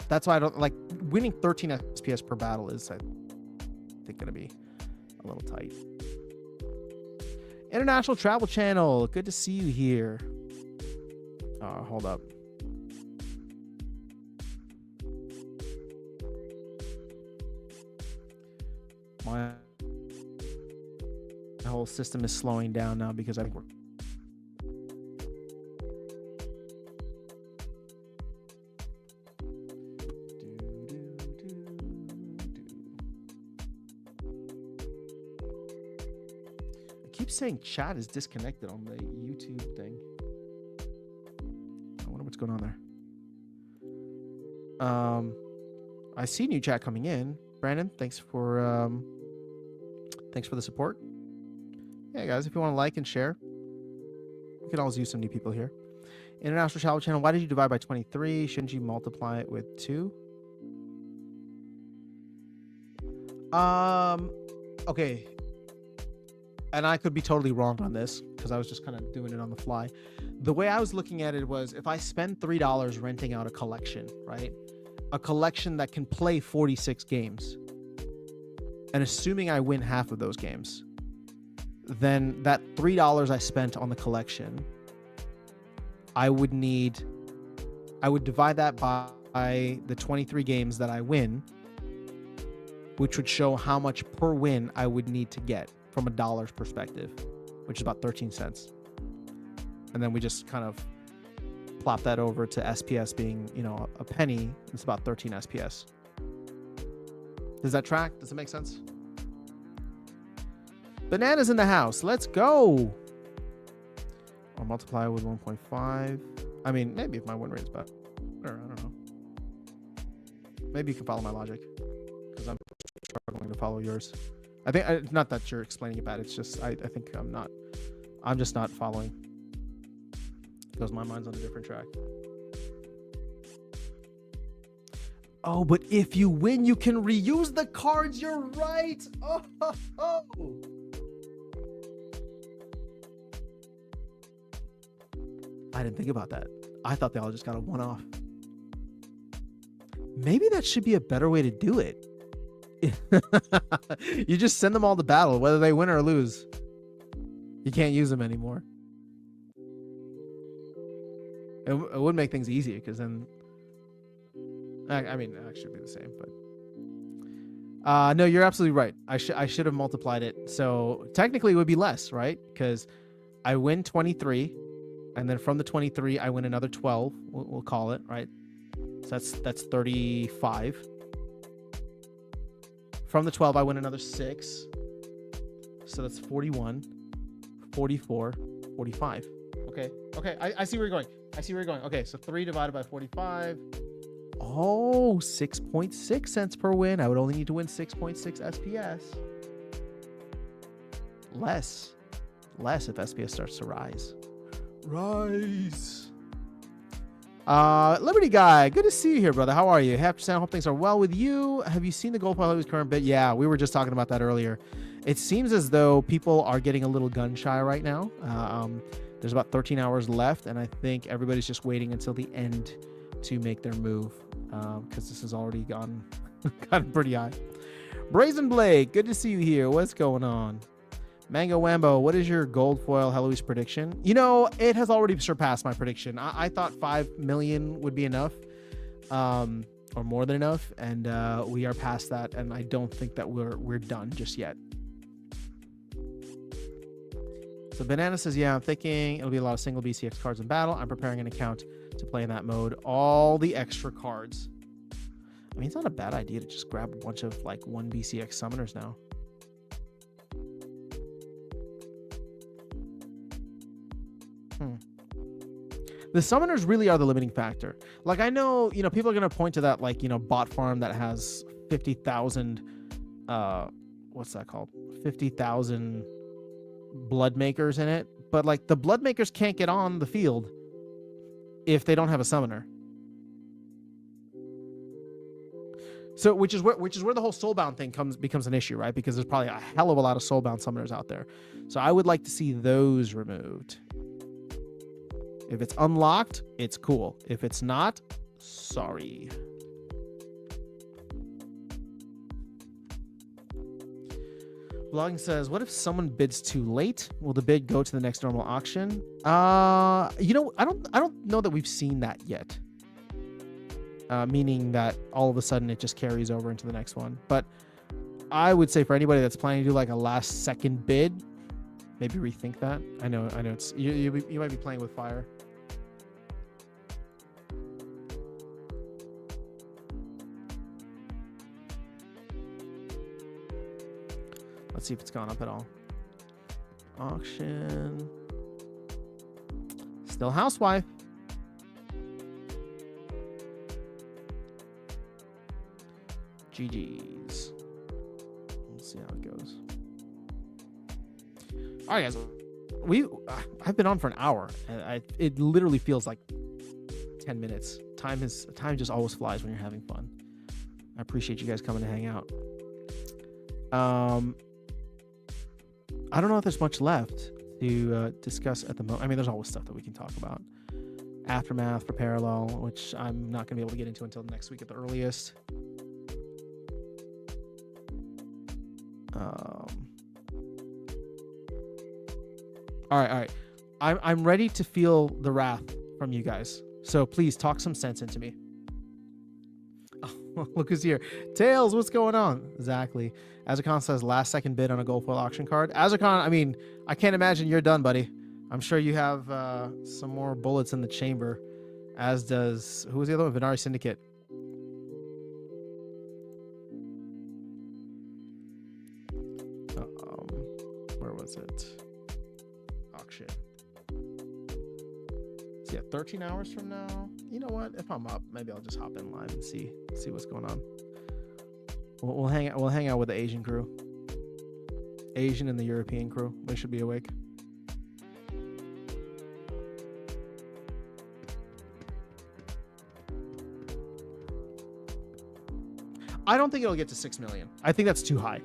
that's why I don't like winning 13 SPS per battle is, I think, gonna be a little tight. International Travel Channel, good to see you here. Hold up. My whole system is slowing down now because I think we're saying chat is disconnected on the YouTube thing. I wonder what's going on there. I see new chat coming in. Brandon, thanks for the support. Yeah, guys, if you want to like and share, we can always use some new people here. International Travel Channel, why did you divide by 23? Shouldn't you multiply it with 2? Okay. And I could be totally wrong on this because I was just kind of doing it on the fly. The way I was looking at it was if I spend $3 renting out a collection, right? A collection that can play 46 games. And assuming I win half of those games, then that $3 I spent on the collection, I would divide that by the 23 games that I win, which would show how much per win I would need to get from a dollar's perspective, which is about 13 cents. And then we just kind of plop that over to SPS being, a penny. It's about 13 SPS. Does that track? Does it make sense? Bananas in the house. Let's go. I'll multiply with 1.5. I mean, maybe if my win rate's better. I don't know. Maybe you can follow my logic because I'm struggling to follow yours. I think not that you're explaining it bad. It's just I think I'm just not following because my mind's on a different track. Oh, but if you win, you can reuse the cards. You're right. Oh. I didn't think about that. I thought they all just got a one-off. Maybe that should be a better way to do it. You just send them all to battle, whether they win or lose. You can't use them anymore. It would make things easier because then, I mean, it should be the same. But no, you're absolutely right. I should have multiplied it. So technically, it would be less, right? Because I win 23, and then from the 23, I win another 12. We'll call it, right? So that's 35. From the 12, I win another 6. So that's 41, 44, 45. Okay. I see where you're going. Okay, so 3 divided by 45. Oh, 6.6 cents per win. I would only need to win 6.6 SPS. Less if SPS starts to rise. Liberty Guy, good to see you here, brother. How are you? Happy to hope things are well with you. Have you seen the Gold Pilot's current bid? Yeah, we were just talking about that earlier. It seems as though people are getting a little gun shy right now. There's about 13 hours left, and I think everybody's just waiting until the end to make their move because this has already gotten pretty high. Brazen Blake, good to see you here. What's going on? Mango Wambo, what is your gold foil Heloise prediction? It has already surpassed my prediction. I thought 5 million would be enough, or more than enough, and we are past that, and I don't think that we're done just yet. So Banana says, yeah, I'm thinking it'll be a lot of single BCX cards in battle. I'm preparing an account to play in that mode. All the extra cards. I mean, it's not a bad idea to just grab a bunch of 1 BCX summoners now. The summoners really are the limiting factor. I know, people are going to point to that, bot farm that has 50,000, what's that called? 50,000 blood makers in it. But, the blood makers can't get on the field if they don't have a summoner. So, which is where the whole soulbound thing becomes an issue, right? Because there's probably a hell of a lot of soulbound summoners out there. So I would like to see those removed. If it's unlocked, it's cool. If it's not, sorry. Blogging says, what if someone bids too late? Will the bid go to the next normal auction? You know, I don't know that we've seen that yet. Meaning that all of a sudden it just carries over into the next one. But I would say for anybody that's planning to do like a last second bid, maybe rethink that. I know it's you might be playing with fire. Let's see if it's gone up at all. Auction. Still housewife. GG's. Let's see how it goes. All right, guys. I've been on for an hour, and it literally feels like 10 minutes. Time just always flies when you're having fun. I appreciate you guys coming to hang out. I don't know if there's much left to discuss at the moment. I mean, there's always stuff that we can talk about. Aftermath for Parallel, which I'm not going to be able to get into until next week at the earliest. All right. I'm ready to feel the wrath from you guys. So please talk some sense into me. Oh, look who's here. Tails, what's going on? Exactly. Azarcon says last second bid on a gold foil auction card. Azarcon, I mean, I can't imagine you're done, buddy. I'm sure you have some more bullets in the chamber, as does, who was the other one? Venari Syndicate. Where was it? Auction. So yeah, 13 hours from now. You know what? If I'm up, maybe I'll just hop in live and see what's going on. We'll hang out with the Asian crew. Asian and the European crew. They should be awake. I don't think it'll get to 6 million. I think that's too high.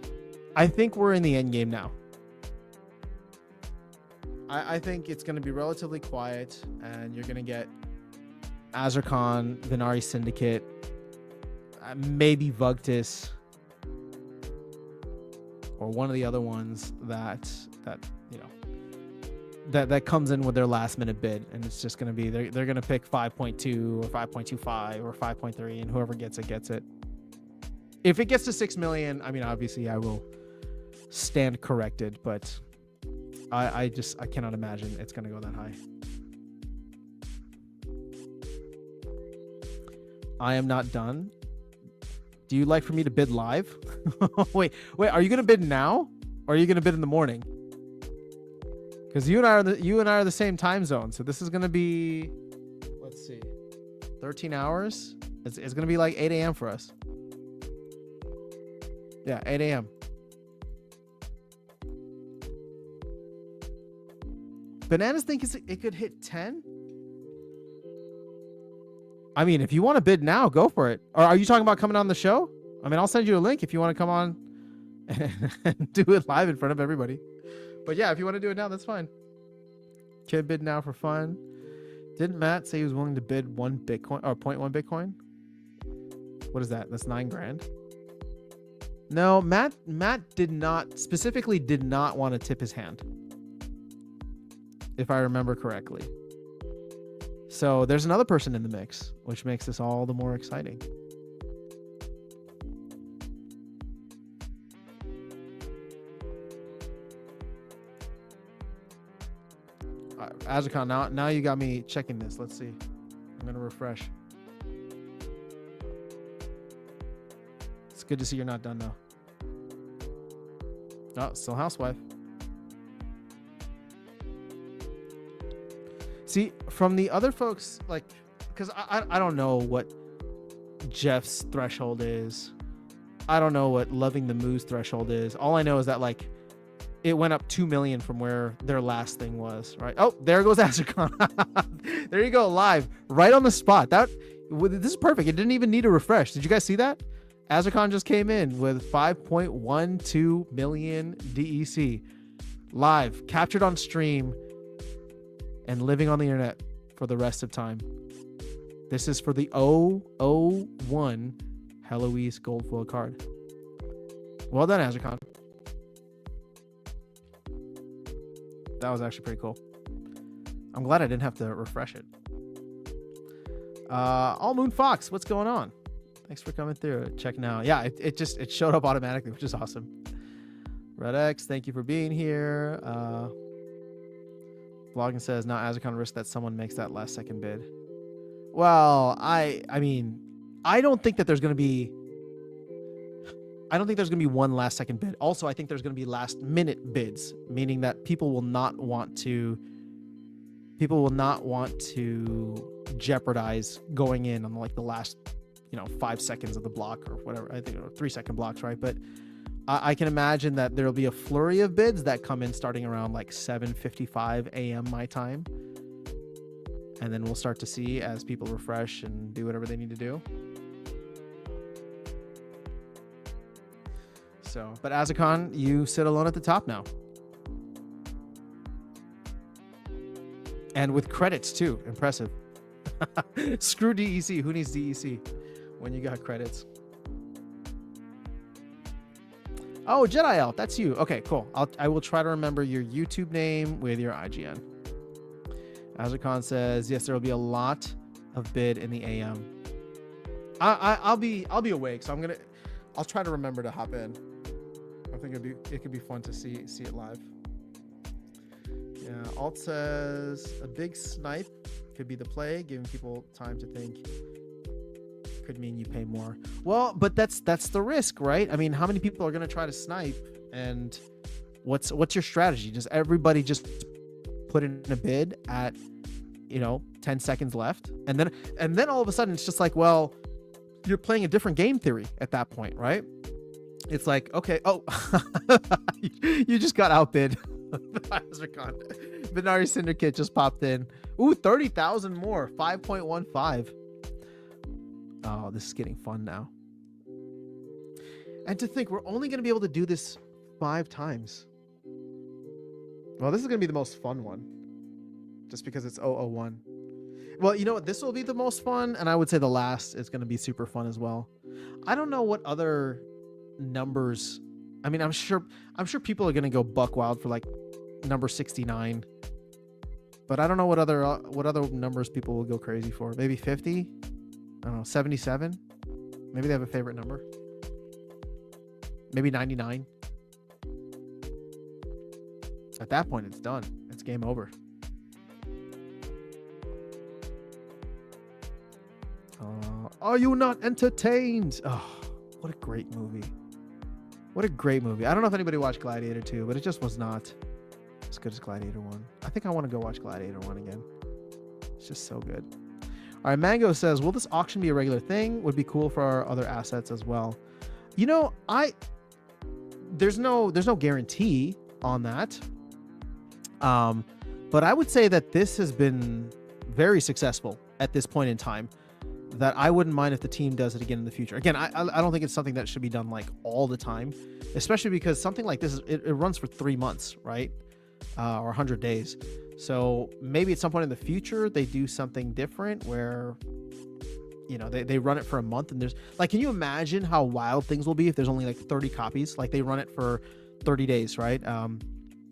I think we're in the end game now. I think it's going to be relatively quiet, and you're going to get Azarcon, Venari Syndicate, maybe Vugtis, or one of the other ones that you know that comes in with their last minute bid, and it's just going to be they're going to pick 5.2 or 5.25 or 5.3, and whoever gets it gets it. If it gets to 6 million, I mean, obviously I will stand corrected, but I cannot imagine it's going to go that high. I am not done. Do you like for me to bid live? wait, are you going to bid now, or are you going to bid in the morning? Because you and I are the same time zone, so this is going to be, let's see, 13 hours. It's going to be like 8 a.m. for us. Yeah, 8 a.m. Bananas think it could hit 10? I mean, if you want to bid now, go for it. Or are you talking about coming on the show? I mean, I'll send you a link if you want to come on and do it live in front of everybody. But yeah, if you want to do it now, that's fine. Can bid now for fun. Didn't Matt say he was willing to bid 1 Bitcoin or 0.1 Bitcoin? What is that? That's $9,000. No, Matt did not want to tip his hand, if I remember correctly. So there's another person in the mix, which makes this all the more exciting. Azarcon, now you got me checking this. Let's see. I'm gonna refresh. It's good to see you're not done though. Oh, still housewife. See, from the other folks, like, because I don't know what Jeff's threshold is. I don't know what Loving the Moose threshold is. All I know is that, like, it went up 2 million from where their last thing was, right? Oh, there goes Azarcon. There you go, live, right on the spot. This is perfect. It didn't even need a refresh. Did you guys see that? Azarcon just came in with 5.12 million DEC. Live, captured on stream, and living on the internet for the rest of time. This is for the 001 Heloise Gold Foil card. Well done, Azarcon. That was actually pretty cool. I'm glad I didn't have to refresh it. All Moon Fox, what's going on? Thanks for coming through. Checking out. Yeah, it showed up automatically, which is awesome. Red X, thank you for being here. Vlogging says now Azarcon risks that someone makes that last second bid. Well, I mean, I don't think there's going to be one last second bid. Also, I think there's going to be last minute bids, meaning that people will not want to jeopardize going in on like the last, 5 seconds of the block or whatever. I think 3 second blocks, right? But I can imagine that there'll be a flurry of bids that come in starting around like 7:55 a.m. my time. And then we'll start to see as people refresh and do whatever they need to do. So, but Azarcon, you sit alone at the top now. And with credits too. Impressive. Screw DEC. Who needs DEC when you got credits? Oh, Jedi Elf, that's you. Okay, cool. I will try to remember your YouTube name with your IGN. Azarcon says, yes, there will be a lot of bid in the AM. I'll be awake, so I'll try to remember to hop in. I think it could be fun to see it live. Yeah, Alt says a big snipe could be the play, giving people time to think. Could mean you pay more. Well, but that's the risk, right? I mean, how many people are going to try to snipe, and what's your strategy? Does everybody just put in a bid at 10 seconds left, and then all of a sudden it's just like, well, you're playing a different game theory at that point, right? It's like, okay, oh, you just got outbid. Binary Syndicate just popped in. Ooh, 30,000 more, 5.15. Oh, this is getting fun now. And to think we're only going to be able to do this 5 times. Well, this is going to be the most fun one. Just because it's 001. Well, you know what? This will be the most fun, and I would say the last is going to be super fun as well. I don't know what other numbers. I mean, I'm sure people are going to go buck wild for like number 69. But I don't know what other numbers people will go crazy for. Maybe 50? I don't know, 77? Maybe they have a favorite number. Maybe 99. At that point, it's done. It's game over. Are you not entertained? Oh, what a great movie. What a great movie. I don't know if anybody watched Gladiator 2, but it just was not as good as Gladiator 1. I think I want to go watch Gladiator 1 again. It's just so good. All right, Mango says, will this auction be a regular thing? Would be cool for our other assets as well. There's no guarantee on that. But I would say that this has been very successful at this point in time, that I wouldn't mind if the team does it again in the future. Again, I don't think it's something that should be done like all the time, especially because something like this, it runs for 3 months, right? Or 100 days. So maybe at some point in the future, they do something different where, they run it for a month, and there's like, can you imagine how wild things will be if there's only like 30 copies? Like they run it for 30 days, right?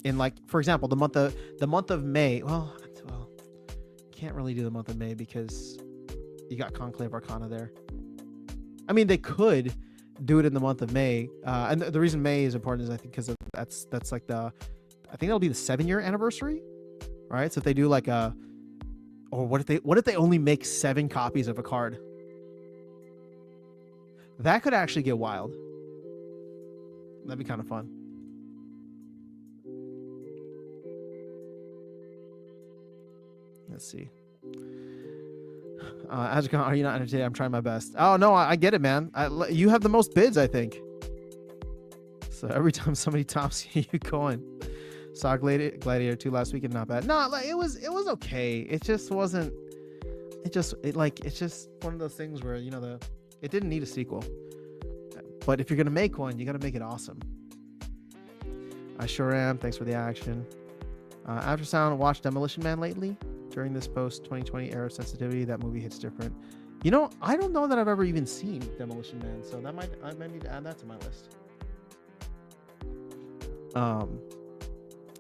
In like, for example, the month of May, well, can't really do the month of May because you got Conclave Arcana there. I mean, they could do it in the month of May. And the reason May is important is I think because that's like I think that'll be the 7-year anniversary, right? So if they do like what if they only make 7 copies of a card? That could actually get wild. That'd be kind of fun. Let's see. Azarcon, are you not entertained? I'm trying my best. Oh no, I get it, man. You have the most bids, I think. So every time somebody tops you, you coin. Saw Gladiator 2 last weekend, not bad. No, like it was okay. It just wasn't. It's just one of those things where it didn't need a sequel. But if you're gonna make one, you gotta make it awesome. I sure am. Thanks for the action. Aftersound, watched Demolition Man lately. During this post-2020 era sensitivity, that movie hits different. I don't know that I've ever even seen Demolition Man, so I might need to add that to my list.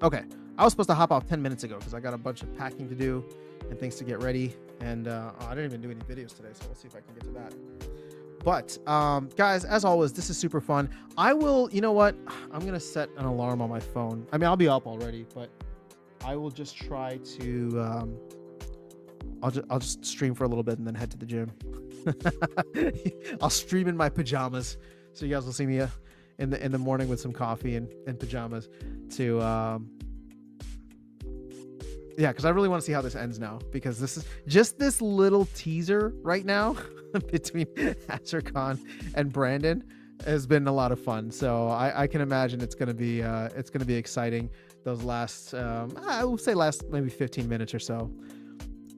Okay. I was supposed to hop off 10 minutes ago because I got a bunch of packing to do and things to get ready. And I didn't even do any videos today, so we'll see if I can get to that. But guys, as always, this is super fun. I will, you know what? I'm gonna set an alarm on my phone. I mean, I'll be up already, but I will just try to. I'll just stream for a little bit and then head to the gym. I'll stream in my pajamas, so you guys will see me in the morning with some coffee and pajamas. To yeah, because I really want to see how this ends now, because this is just this little teaser right now between Azarcon and Brandon has been a lot of fun. So I can imagine it's gonna be exciting. Those last I will say last maybe 15 minutes or so.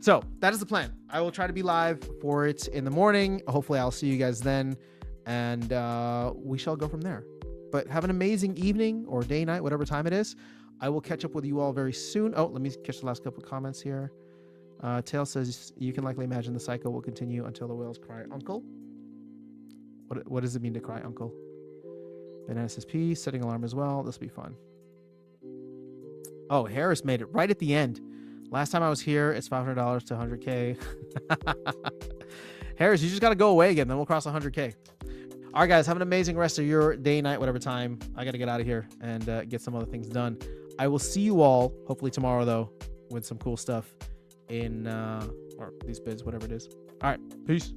So that is the plan. I will try to be live for it in the morning. Hopefully I'll see you guys then, and we shall go from there. But have an amazing evening or day, night, whatever time it is. I will catch up with you all very soon. Oh, let me catch the last couple of comments here. Tail says, you can likely imagine the cycle will continue until the whales cry uncle. What does it mean to cry uncle? Banana says, P, setting alarm as well. This will be fun. Oh, Harris made it right at the end. Last time I was here, it's $500 to 100K. Harris, you just got to go away again. Then we'll cross 100K. All right, guys, have an amazing rest of your day, night, whatever time. I got to get out of here and get some other things done. I will see you all, hopefully tomorrow, though, with some cool stuff in or these bids, whatever it is. All right, peace.